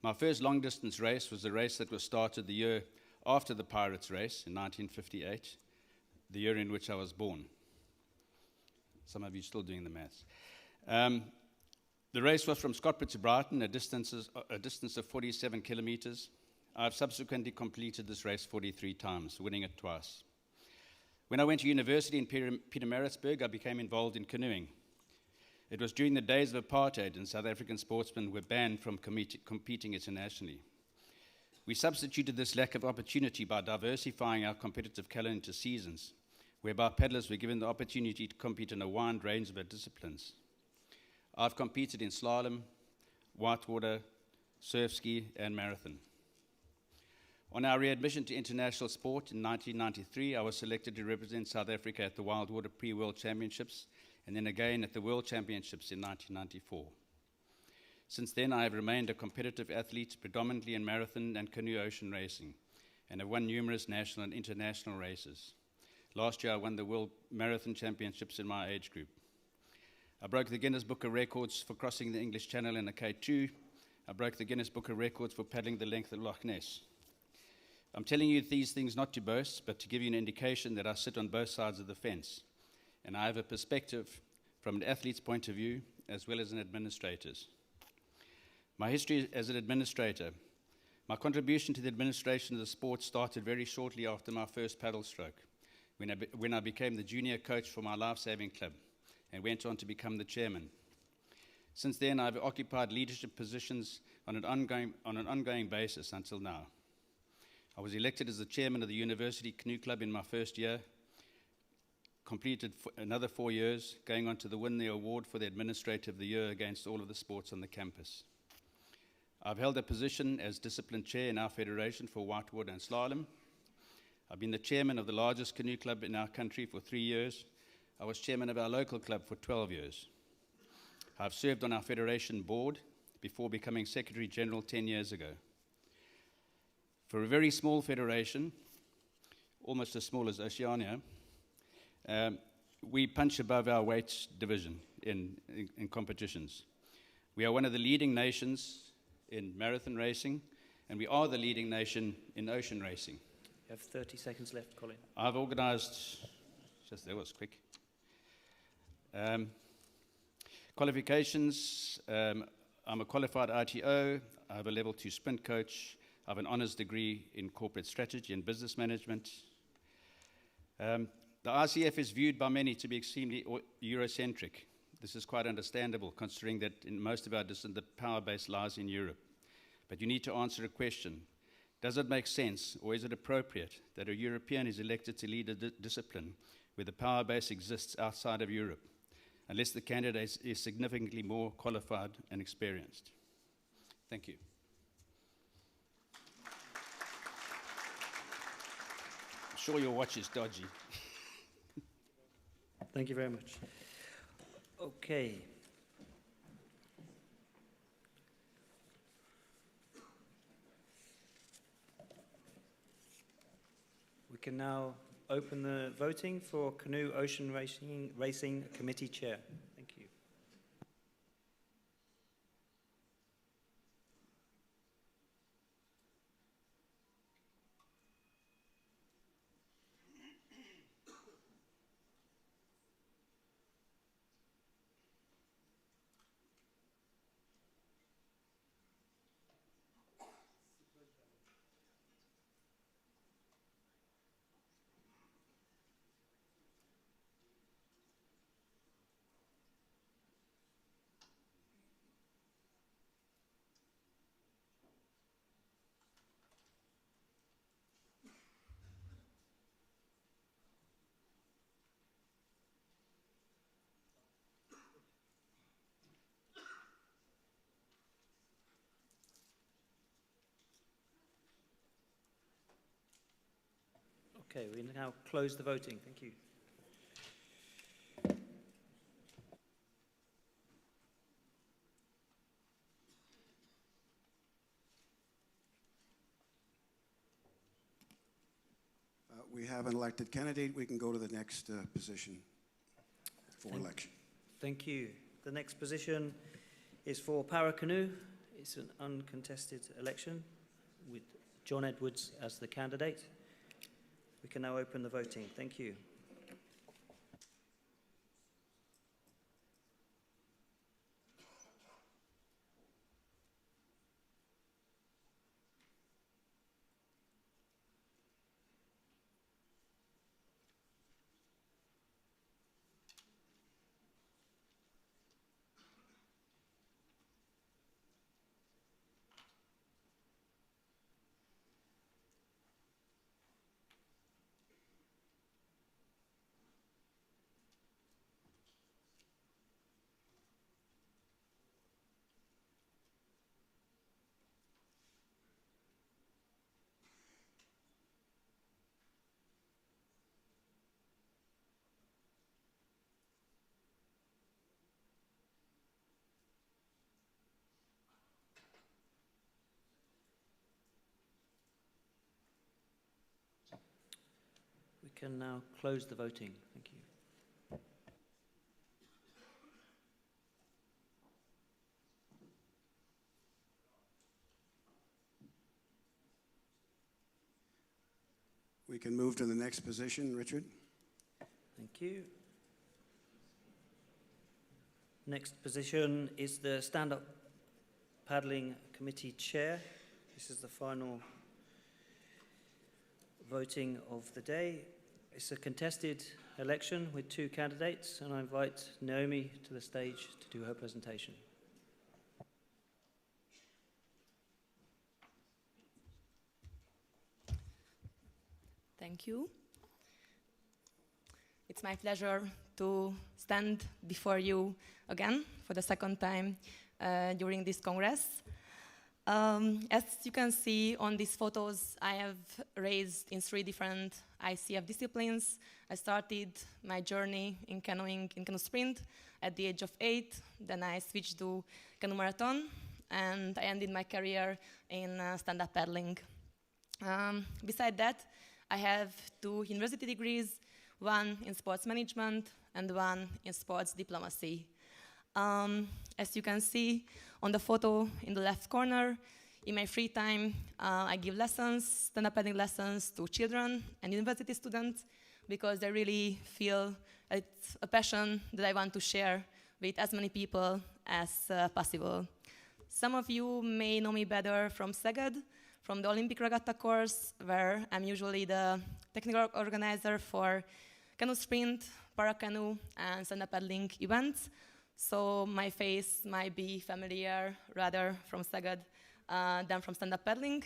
My first long-distance race was a race that was started the year after the Pirates race in 1958, the year in which I was born. Some of you still doing the maths. The race was from Scotland to Brighton, a distance of 47 kilometers. I've subsequently completed this race 43 times, winning it twice. When I went to university in Pietermaritzburg, I became involved in canoeing. It was during the days of apartheid, and South African sportsmen were banned from competing internationally. We substituted this lack of opportunity by diversifying our competitive calendar into seasons, whereby paddlers were given the opportunity to compete in a wide range of disciplines. I've competed in slalom, whitewater, surf ski, and marathon. On our readmission to international sport in 1993, I was selected to represent South Africa at the Wildwater Pre-World Championships, and then again at the World Championships in 1994. Since then, I have remained a competitive athlete, predominantly in marathon and canoe ocean racing, and have won numerous national and international races. Last year, I won the World Marathon Championships in my age group. I broke the Guinness Book of Records for crossing the English Channel in a K2. I broke the Guinness Book of Records for paddling the length of Loch Ness. I'm telling you these things not to boast, but to give you an indication that I sit on both sides of the fence, and I have a perspective from an athlete's point of view as well as an administrator's. My history as an administrator. My contribution to the administration of the sport started very shortly after my first paddle stroke, when I became the junior coach for my life-saving club and went on to become the chairman. Since then, I've occupied leadership positions on an ongoing basis until now. I was elected as the chairman of the University Canoe Club in my first year, completed another 4 years, going on to win the award for the Administrator of the Year against all of the sports on the campus. I've held a position as discipline chair in our federation for Whitewater and Slalom. I've been the chairman of the largest canoe club in our country for 3 years. I was chairman of our local club for 12 years. I've served on our federation board before becoming Secretary General 10 years ago. For a very small federation, almost as small as Oceania, we punch above our weight division in competitions. We are one of the leading nations in marathon racing, and we are the leading nation in ocean racing. You have 30 seconds left, Colin. I've organized, that was quick. Qualifications, I'm a qualified ITO, I have a level 2 sprint coach, I have an honors degree in corporate strategy and business management. The ICF is viewed by many to be extremely Eurocentric. This is quite understandable, considering that in most of our discipline, the power base lies in Europe. But you need to answer a question. Does it make sense, or is it appropriate that a European is elected to lead a discipline where the power base exists outside of Europe, unless the candidate is significantly more qualified and experienced? Thank you. I'm sure your watch is dodgy. Thank you very much. Okay. We can now open the voting for Canoe Ocean Racing Committee Chair. Thank you. Okay, we now close the voting. Thank you. We have an elected candidate. We can go to the next position for election. Thank you. The next position is for Paracanoe. It's an uncontested election with John Edwards as the candidate. We can now open the voting. Thank you. can now close the voting. Thank you. We can move to the next position, Richard. Thank you. Next position is the stand-up paddling committee chair. This is the final voting of the day. It's a contested election with 2 candidates, and I invite Naomi to the stage to do her presentation. Thank you. It's my pleasure to stand before you again for the second time during this Congress. As you can see on these photos, I have raced in 3 different ICF disciplines. I started my journey in canoeing in canoe sprint at the age of 8. Then I switched to canoe marathon, and I ended my career in stand-up paddling. Beside that, I have 2 university degrees, one in sports management and one in sports diplomacy. As you can see on the photo in the left corner, in my free time, I give lessons, stand-up paddling lessons to children and university students because I really feel it's a passion that I want to share with as many people as possible. Some of you may know me better from Szeged, from the Olympic regatta course, where I'm usually the technical organizer for canoe sprint, Paracanoe, and stand-up paddling events. So my face might be familiar rather from Szeged than from stand-up paddling,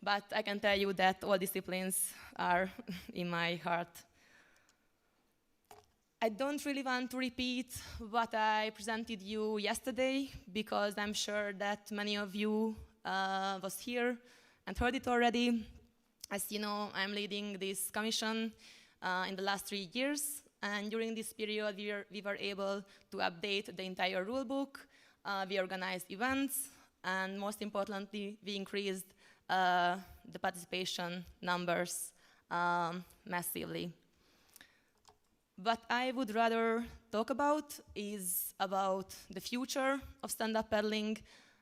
but I can tell you that all disciplines are in my heart. I don't really want to repeat what I presented you yesterday because I'm sure that many of you was here and heard it already. As you know, I'm leading this commission in the last 3 years, and during this period we were able to update the entire rule book, we organized events, and most importantly, we increased the participation numbers massively. What I would rather talk about is about the future of stand-up paddling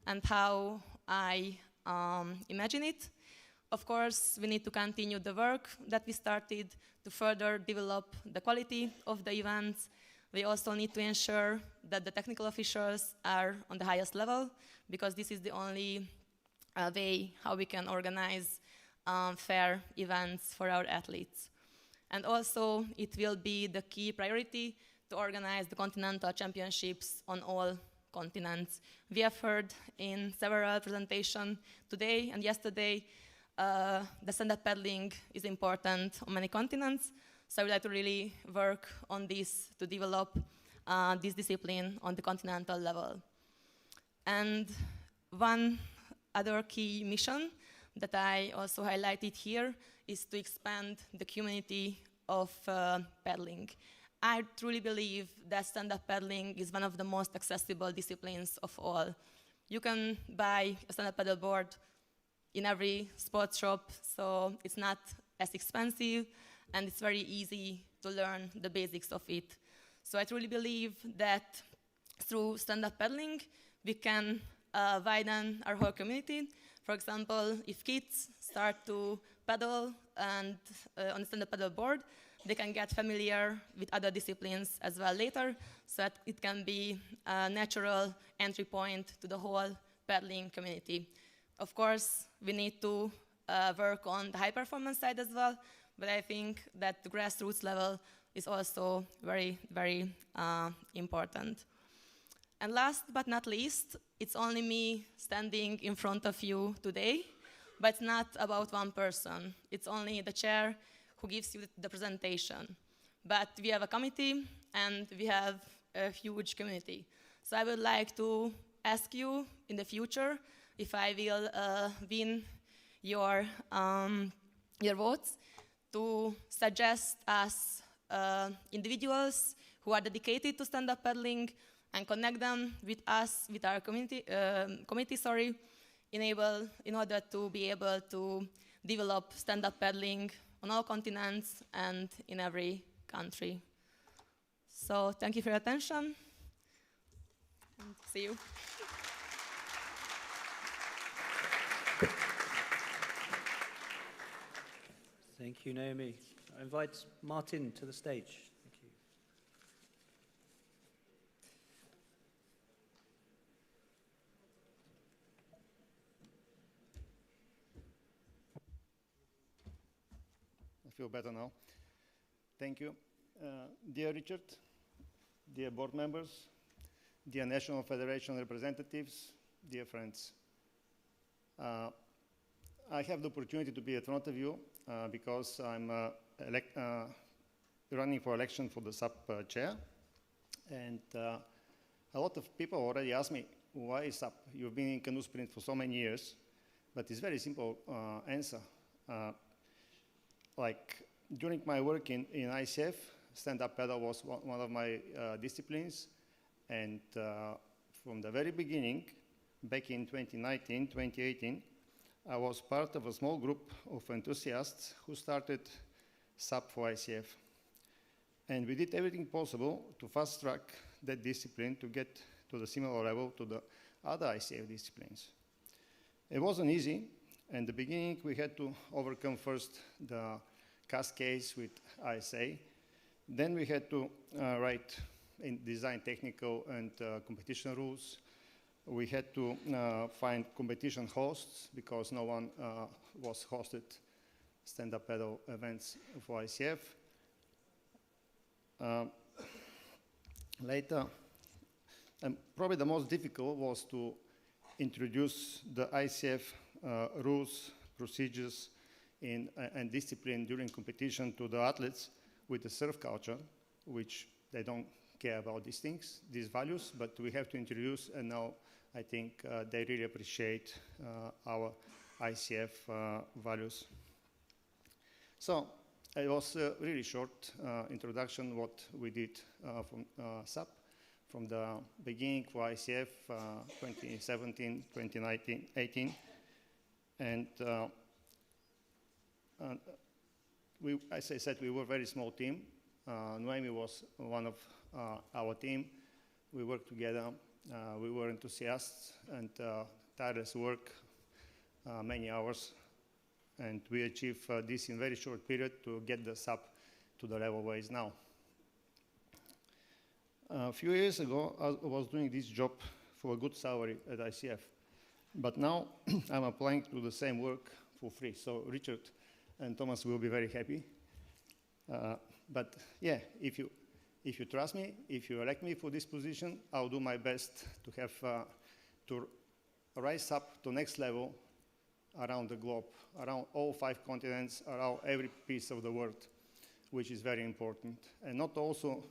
and how I imagine it. Of course, we need to continue the work that we started to further develop the quality of the events. We also need to ensure that the technical officials are on the highest level, because this is the only way how we can organize fair events for our athletes. And also, it will be the key priority to organize the continental championships on all continents. We have heard in several presentations today and yesterday the stand-up paddling is important on many continents, so I would like to really work on this to develop this discipline on the continental level. And one other key mission that I also highlighted here is to expand the community of paddling. I truly believe that stand-up paddling is one of the most accessible disciplines of all. You can buy a stand-up paddle board in every sports shop, so it's not as expensive, and it's very easy to learn the basics of it. So I truly believe that through stand-up paddling, we can widen our whole community. For example, if kids start to paddle and on the stand-up paddle board, they can get familiar with other disciplines as well later, so that it can be a natural entry point to the whole paddling community. Of course, we need to work on the high performance side as well, but I think that the grassroots level is also very, very important. And last but not least, it's only me standing in front of you today, but it's not about one person. It's only the chair who gives you the presentation. But we have a committee and we have a huge community. So I would like to ask you in the future if I will win your votes to suggest us individuals who are dedicated to stand-up paddling and connect them with us, with our committee, in order to be able to develop stand-up paddling on all continents and in every country. So thank you for your attention, and see you. Thank you, Naomi. I invite Martin to the stage. Thank you. I feel better now. Thank you. Dear Richard, dear board members, dear National Federation representatives, dear friends. I have the opportunity to be in front of you because I'm running for election for the SUP chair. And a lot of people already asked me, why SUP? You've been in canoe sprint for so many years. But it's a very simple answer. Like during my work in ICF, stand-up paddle was one of my disciplines. And from the very beginning, back in 2019, 2018, I was part of a small group of enthusiasts who started SUP for ICF. And we did everything possible to fast-track that discipline to get to the similar level to the other ICF disciplines. It wasn't easy. In the beginning, we had to overcome first the cascades with ISA. Then we had to write and design technical and competition rules. We had to find competition hosts because no one was hosted stand-up paddle events for ICF. Later, and probably the most difficult was to introduce the ICF rules, procedures, and discipline during competition to the athletes with the surf culture, which they don't care about these things, these values, but we have to introduce, and now I think they really appreciate our ICF values. So it was a really short introduction what we did from SUP from the beginning for ICF 2017, 2019, 18. And as I said, we were a very small team. Noemi was one of our team. We worked together. We were enthusiasts and tireless work, many hours. And we achieved this in a very short period to get the SUP to the level where it is now. A few years ago, I was doing this job for a good salary at ICF. But now I'm applying to the same work for free. So Richard and Thomas will be very happy. But yeah, if you trust me, if you elect me for this position, I'll do my best to have to rise up to the next level around the globe, around all 5 continents, around every piece of the world, which is very important. And not also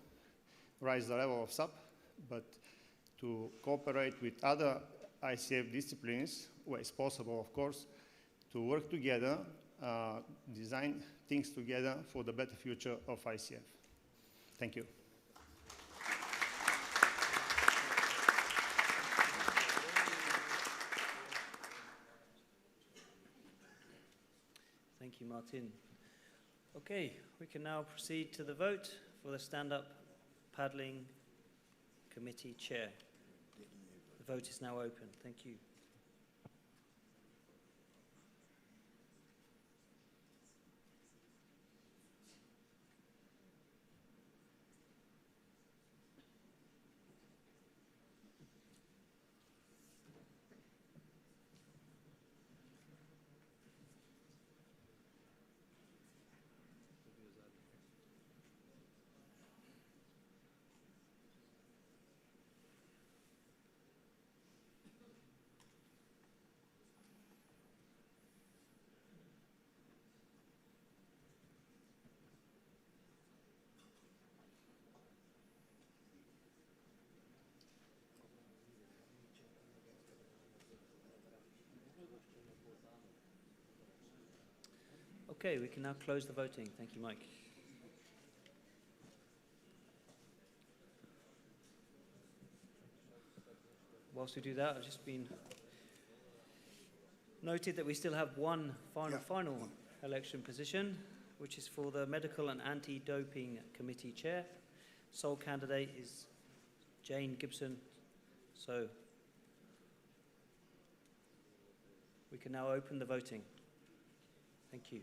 rise the level of SUP, but to cooperate with other ICF disciplines, where it's possible, of course, to work together, design things together for the better future of ICF. Thank you. Thank you, Martin. Okay, we can now proceed to the vote for the stand-up paddling committee chair. The vote is now open. Thank you. Okay, we can now close the voting. Thank you, Mike. Whilst we do that, I've just been noted that we still have one final election position, which is for the Medical and Anti-Doping Committee Chair. Sole candidate is Jane Gibson. So we can now open the voting. Thank you.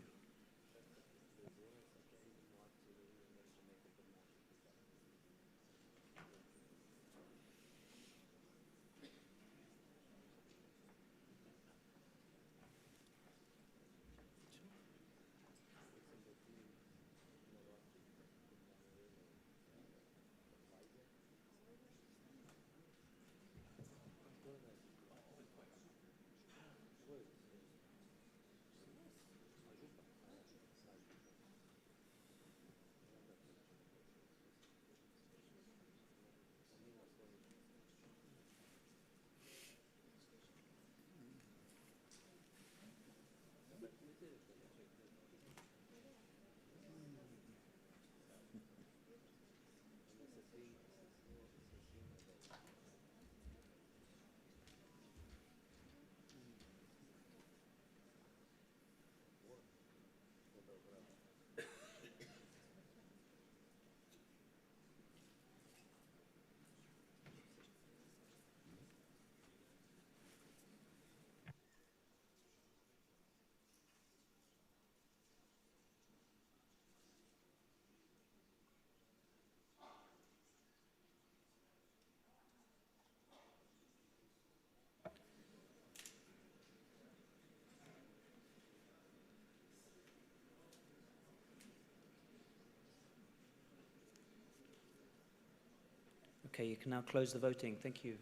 Okay, you can now close the voting. Thank you.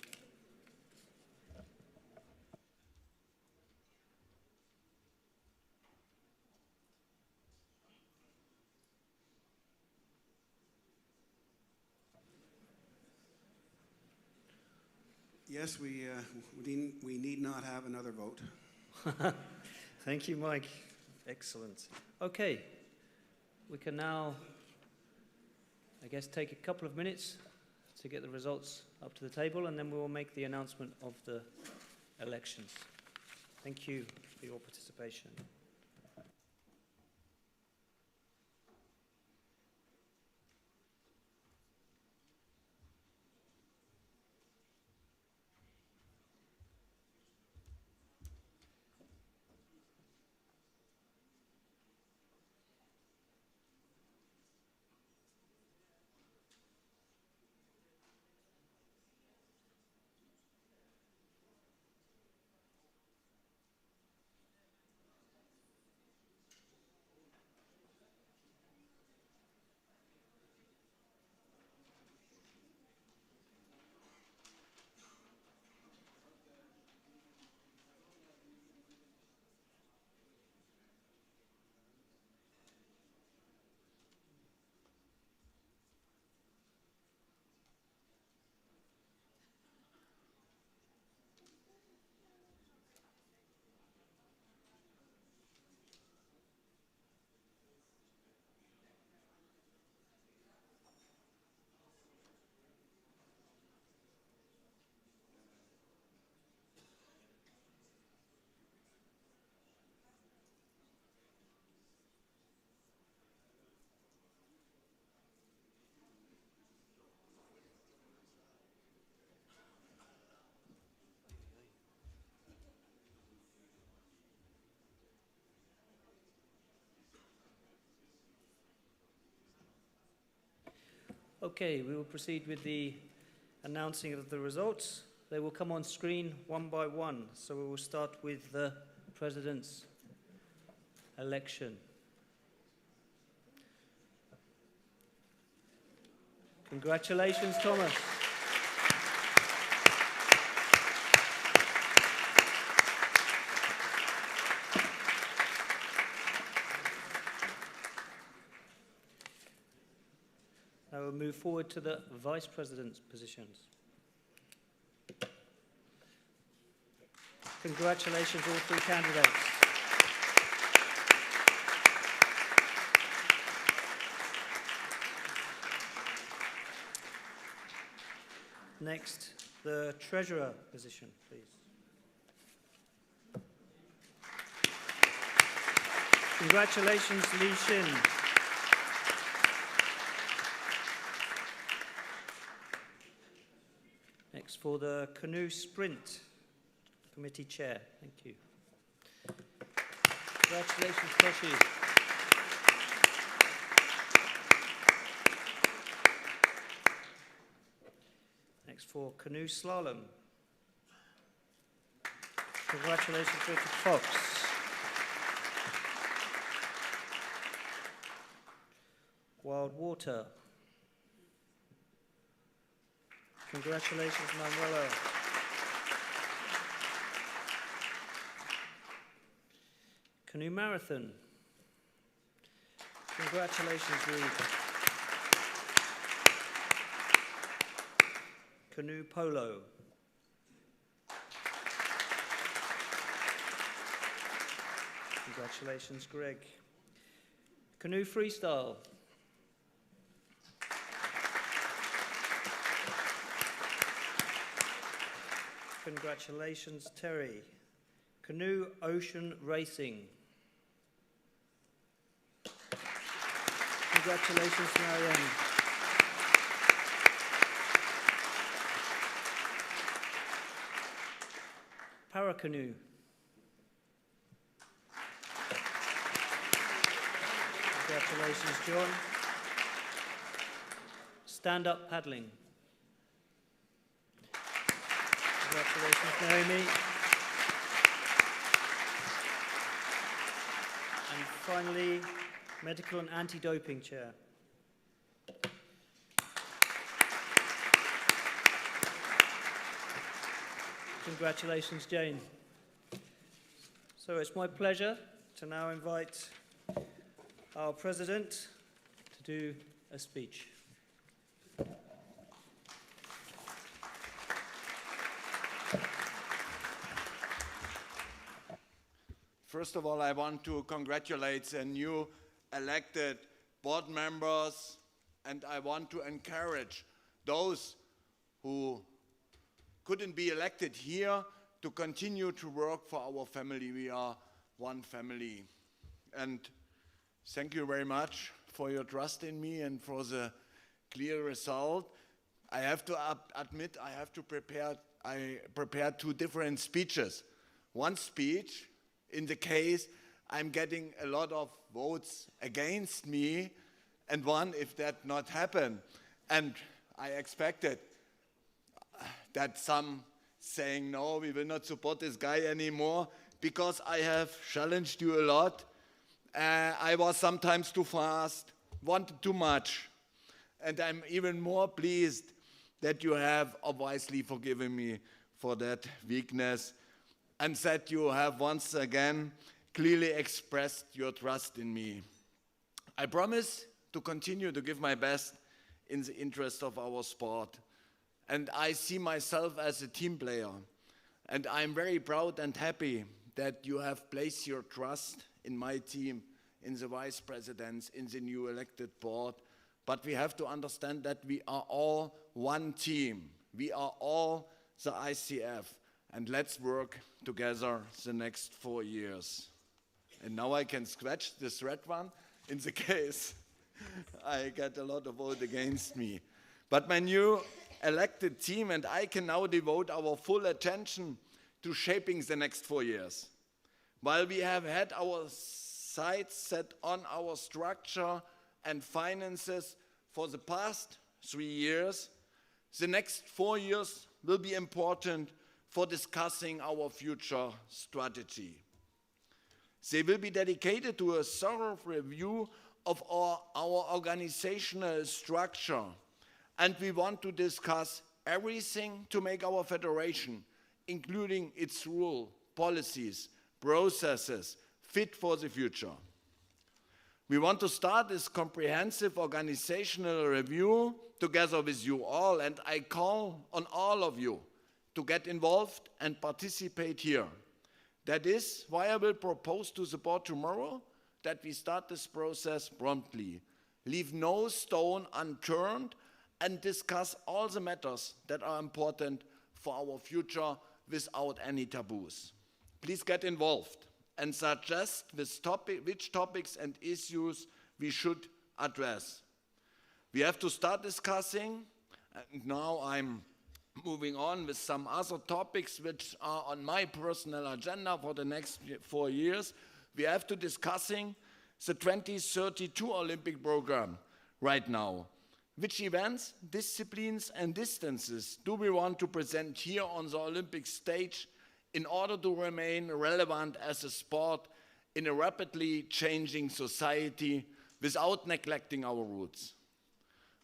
Yes, we need not have another vote. Thank you, Mike. Excellent. Okay, we can now, I guess, take a couple of minutes to get the results up to the table, and then we will make the announcement of the elections. Thank you for your participation. Okay, we will proceed with the announcing of the results. They will come on screen one by one. So we will start with the President's election. Congratulations, Thomas. Now we'll move forward to the Vice President's positions. Congratulations, all three candidates. Next, the Treasurer position, please. Congratulations, Li Xin. Next for the canoe sprint, committee chair. Thank you. Congratulations, Toshi. Next for canoe slalom. Congratulations, Richard Fox. Wildwater. Congratulations, Manuela. Canoe marathon. Congratulations, Reed. Canoe polo. Congratulations, Greg. Canoe freestyle. Congratulations, Terry. Canoe ocean racing. Congratulations, Marianne. Paracanoe. Congratulations, John. Stand-up paddling. Congratulations, Naomi. And finally, medical and anti-doping chair. Congratulations, Jane. So it's my pleasure to now invite our president to do a speech. First of all, I want to congratulate the new elected board members, and I want to encourage those who couldn't be elected here to continue to work for our family. We are one family. And thank you very much for your trust in me and for the clear result. I have to admit I prepared two different speeches. One speech, in the case I'm getting a lot of votes against me, and one if that not happen. And I expected that some saying, no, we will not support this guy anymore, because I have challenged you a lot. I was sometimes too fast, wanted too much. And I'm even more pleased that you have wisely forgiven me for that weakness, and that you have once again clearly expressed your trust in me. I promise to continue to give my best in the interest of our sport. And I see myself as a team player. And I'm very proud and happy that you have placed your trust in my team, in the vice presidents, in the new elected board. But we have to understand that we are all one team. We are all the ICF. And let's work together the next 4 years. And now I can scratch this red one in the case I get a lot of votes against me. But my new elected team and I can now devote our full attention to shaping the next 4 years. While we have had our sights set on our structure and finances for the past 3 years, the next 4 years will be important for discussing our future strategy. They will be dedicated to a thorough review of our organizational structure, and we want to discuss everything to make our federation, including its rule, policies, processes, fit for the future. We want to start this comprehensive organizational review together with you all, and I call on all of you to get involved and participate here. That is why I will propose to the board tomorrow that we start this process promptly, leave no stone unturned, and discuss all the matters that are important for our future without any taboos. Please get involved and suggest which topics and issues we should address. We have to start discussing, and now I'm moving on with some other topics which are on my personal agenda for the next 4 years. We have to discussing the 2032 Olympic program right now. Which events, disciplines and distances do we want to present here on the Olympic stage in order to remain relevant as a sport in a rapidly changing society without neglecting our roots?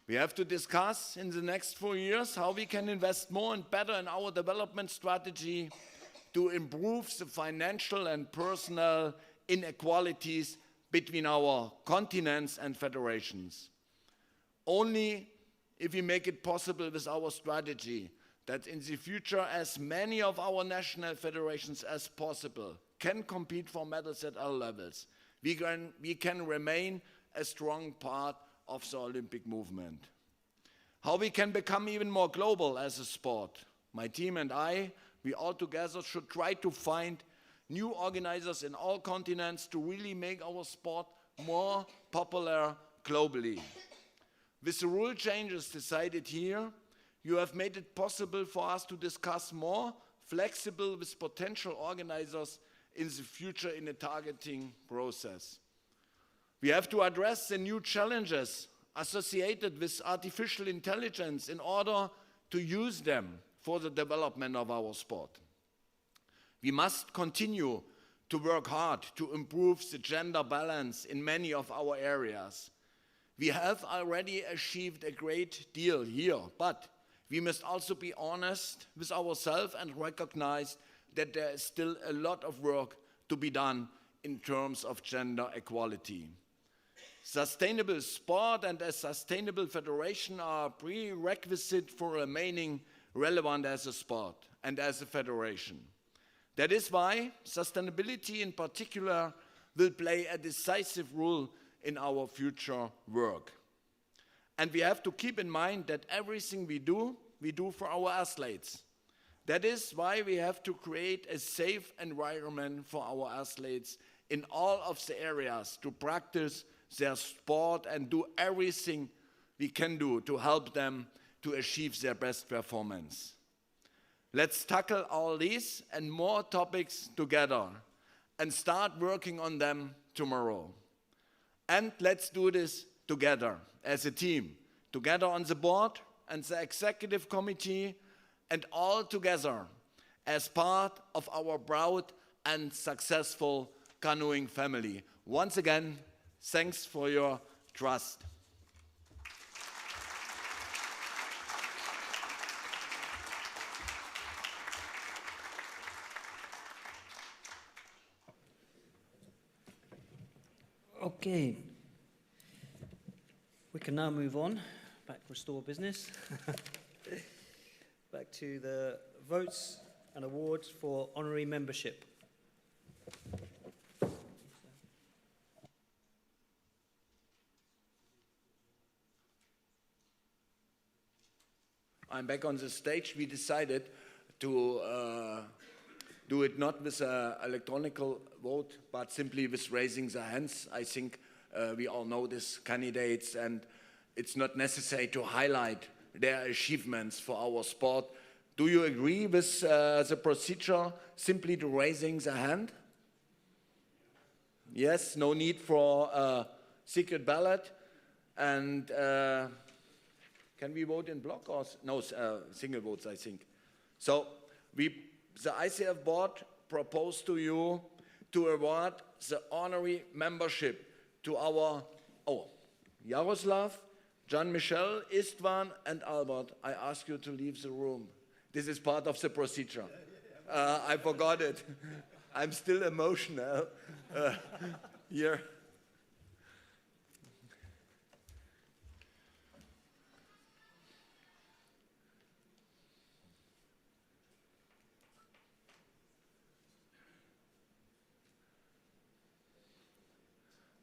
We have to discuss in the next 4 years how we can invest more and better in our development strategy to improve the financial and personal inequalities between our continents and federations. Only if we make it possible with our strategy that in the future as many of our national federations as possible can compete for medals at all levels, we can remain a strong part of the Olympic movement. How we can become even more global as a sport. My team and I, we all together should try to find new organizers in all continents to really make our sport more popular globally. With the rule changes decided here, you have made it possible for us to discuss more flexible with potential organizers in the future in a targeting process. We have to address the new challenges associated with artificial intelligence in order to use them for the development of our sport. We must continue to work hard to improve the gender balance in many of our areas. We have already achieved a great deal here, but we must also be honest with ourselves and recognize that there is still a lot of work to be done in terms of gender equality. Sustainable sport and a sustainable federation are a prerequisite for remaining relevant as a sport and as a federation. That is why sustainability in particular will play a decisive role in our future work. And we have to keep in mind that everything we do for our athletes. That is why we have to create a safe environment for our athletes in all of the areas to practice their sport and do everything we can do to help them to achieve their best performance. Let's tackle all these and more topics together and start working on them tomorrow. And let's do this together as a team, together on the board and the executive committee, and all together as part of our proud and successful canoeing family. Once again, thanks for your trust. Okay. We can now move on, back to restore business. Back to the votes and awards for honorary membership. I'm back on the stage. We decided to do it not with an electronic vote, but simply with raising the hands. I think we all know these candidates, and it's not necessary to highlight their achievements for our sport. Do you agree with the procedure, simply to raising the hand? Yes, no need for a secret ballot. And can we vote in block or no, single votes, I think. So the ICF board proposed to you to award the honorary membership to our, Jaroslav, Jean-Michel, Istvan, and Albert. I ask you to leave the room. This is part of the procedure. I forgot it. I'm still emotional here.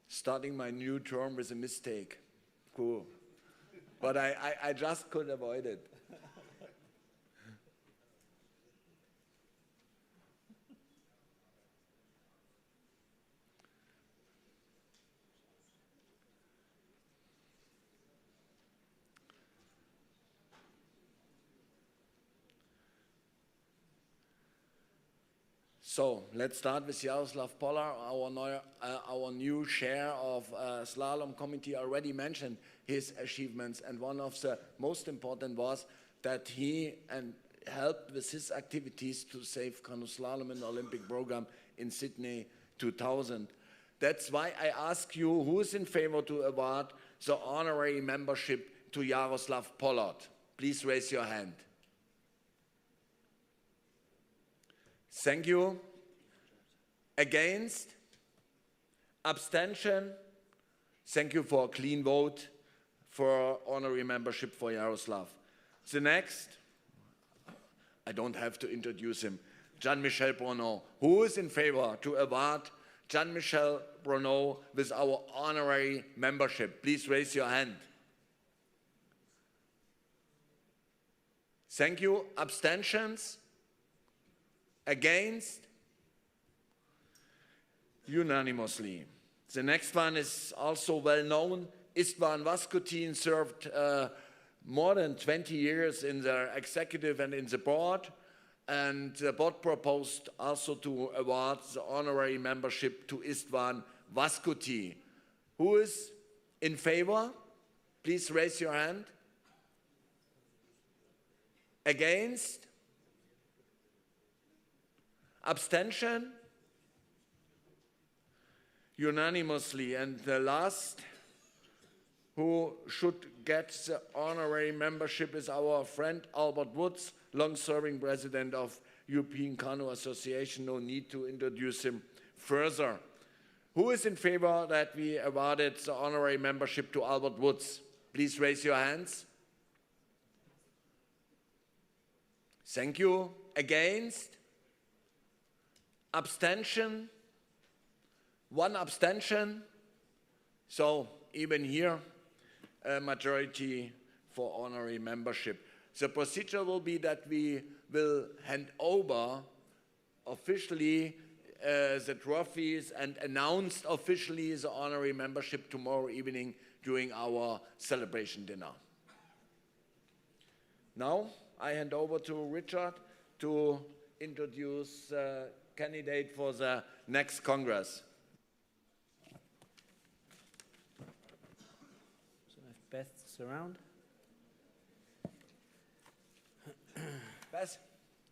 Starting my new term with a mistake. Cool. But I just couldn't avoid it. So let's start with Jaroslav Polar, our new chair of Slalom Committee. Already mentioned his achievements, and one of the most important was that he helped with his activities to save canoe slalom in the Olympic program in Sydney 2000. That's why I ask you, who is in favor to award the honorary membership to Jaroslav Pollard? Please raise your hand. Thank you. Against? Abstention? Thank you for a clean vote for honorary membership for Jaroslav. The next, I don't have to introduce him, Jean-Michel Bruno. Who is in favor to award Jean-Michel Bruno with our honorary membership? Please raise your hand. Thank you. Abstentions? Against? Unanimously. The next one is also well known. Istvan Vaskutin served more than 20 years in the executive and in the board, and the board proposed also to award the honorary membership to Istvan Vaskutin. Who is in favor? Please raise your hand. Against? Abstention? Unanimously. And the last who should get the honorary membership is our friend Albert Woods, long-serving president of European Canoe Association. No need to introduce him further. Who is in favor that we awarded the honorary membership to Albert Woods? Please raise your hands. Thank you. Against? Abstention? One abstention. So even here, a majority for honorary membership. The procedure will be that we will hand over officially the trophies and announce officially the honorary membership tomorrow evening during our celebration dinner. Now I hand over to Richard to introduce the candidate for the next Congress. Beth's around. Beth,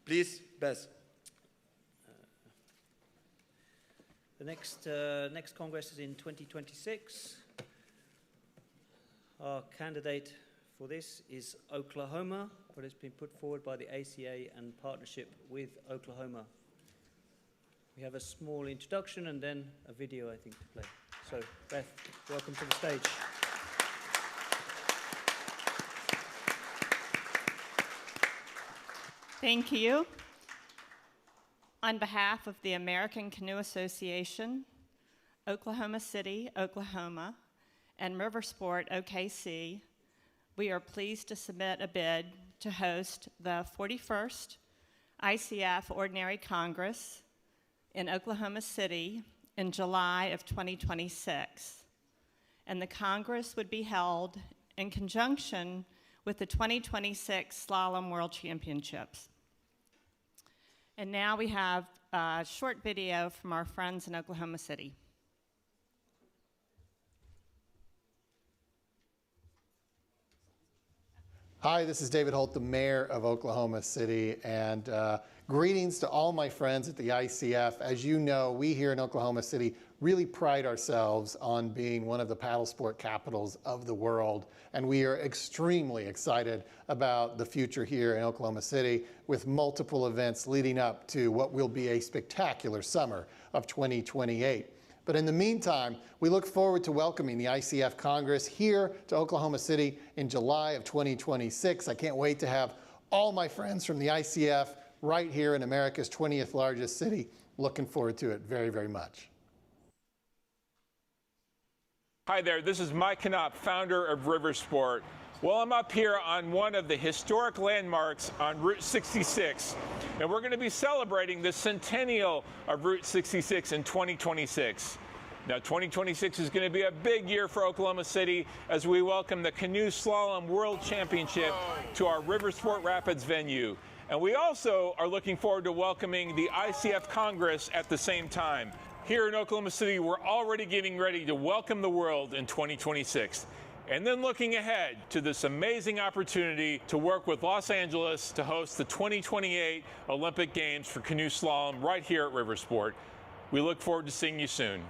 please, Beth. The next Congress is in 2026. Our candidate for this is Oklahoma, but it's been put forward by the ACA and partnership with Oklahoma. We have a small introduction and then a video, I think, to play. So, Beth, welcome to the stage. Thank you. On behalf of the American Canoe Association, Oklahoma City, Oklahoma, and Riversport OKC, we are pleased to submit a bid to host the 41st ICF Ordinary Congress in Oklahoma City in July of 2026. And the Congress would be held in conjunction with the 2026 Slalom World Championships. And now we have a short video from our friends in Oklahoma City. Hi, this is David Holt, the mayor of Oklahoma City, and greetings to all my friends at the ICF. As you know, we here in Oklahoma City really pride ourselves on being one of the paddle sport capitals of the world, and we are extremely excited about the future here in Oklahoma City with multiple events leading up to what will be a spectacular summer of 2028. But in the meantime, we look forward to welcoming the ICF Congress here to Oklahoma City in July of 2026. I can't wait to have all my friends from the ICF right here in America's 20th largest city. Looking forward to it very, very much. Hi there, this is Mike Knopf, founder of Riversport. Well, I'm up here on one of the historic landmarks on Route 66, and we're going to be celebrating the centennial of Route 66 in 2026. Now, 2026 is going to be a big year for Oklahoma City as we welcome the Canoe Slalom World Championship to our Riversport Rapids venue. And we also are looking forward to welcoming the ICF Congress at the same time. Here in Oklahoma City, we're already getting ready to welcome the world in 2026. And then looking ahead to this amazing opportunity to work with Los Angeles to host the 2028 Olympic Games for canoe slalom right here at Riversport. We look forward to seeing you soon.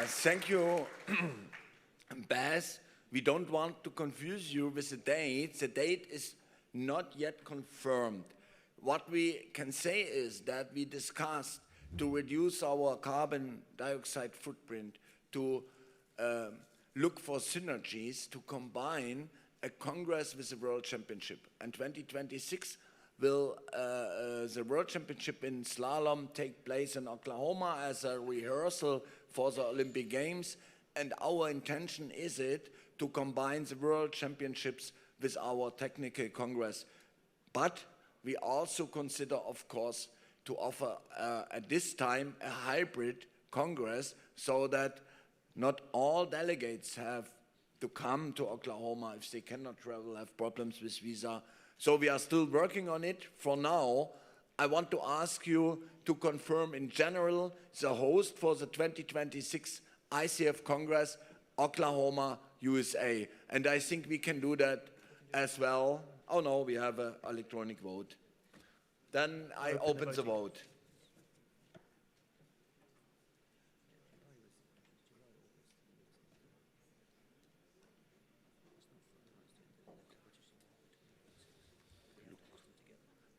Thank you, Baz. We don't want to confuse you with the date. The date is not yet confirmed. What we can say is that we discussed to reduce our carbon dioxide footprint, to look for synergies, to combine a Congress with the World Championship. And 2026 will the World Championship in Slalom take place in Oklahoma as a rehearsal for the Olympic Games. And our intention is to combine the World Championships with our Technical Congress. But we also consider, of course, to offer at this time a hybrid Congress, so that not all delegates have to come to Oklahoma if they cannot travel, have problems with visa. So we are still working on it. For now, I want to ask you to confirm in general the host for the 2026 ICF Congress, Oklahoma, USA. And I think we can do that as well. Oh no, we have an electronic vote. Then I open the vote.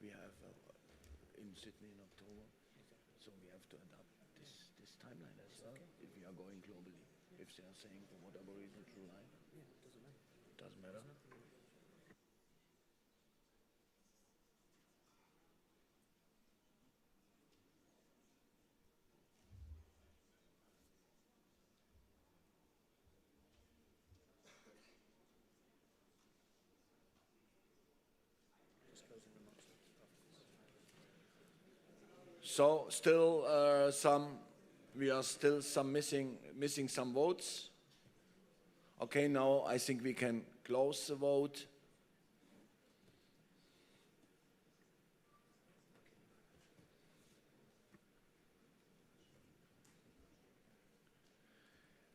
We have in Sydney in October, so we have to adapt this timeline as well if we are going globally. If they are saying for whatever reason July, doesn't matter. So still we are still missing some votes. Okay, now I think we can close the vote.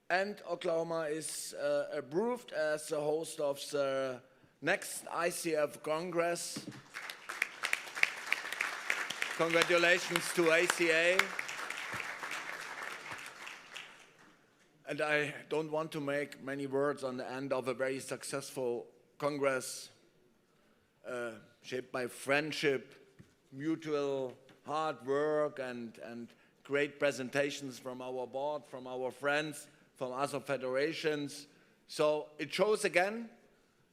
And Oklahoma is approved as the host of the next ICF Congress. Congratulations to ACA. And I don't want to make many words on the end of a very successful Congress, shaped by friendship, mutual hard work, and great presentations from our board, from our friends, from other federations. So it shows again,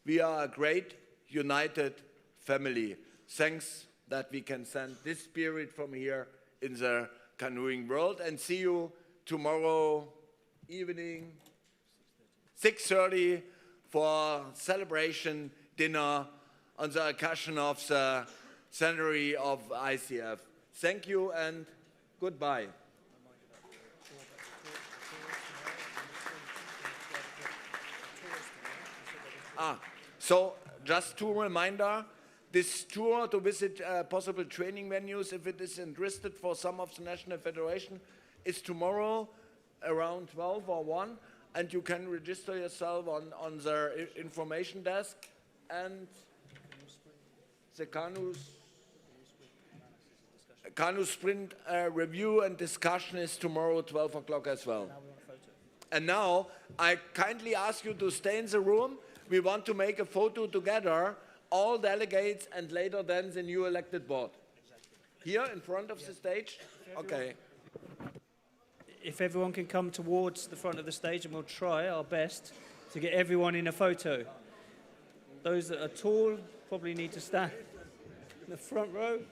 we are a great, united family. Thanks that we can send this spirit from here in the canoeing world, and see you tomorrow evening, 6:30 for celebration dinner on the occasion of the centenary of ICF. Thank you and goodbye. So just two reminder, this tour to visit possible training venues, if it is interested for some of the national federation, is tomorrow around 12 or 1, and you can register yourself on the information desk, and the Canoe sprint review and discussion is tomorrow 12 o'clock as well. And now I kindly ask you to stay in the room. We want to make a photo together, all delegates and later then the new elected board. Here in front of the stage? Okay. If everyone can come towards the front of the stage, and we'll try our best to get everyone in a photo. Those that are tall probably need to stand in the front row.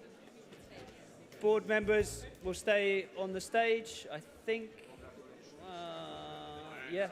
Board members will stay on the stage, I think. Yeah.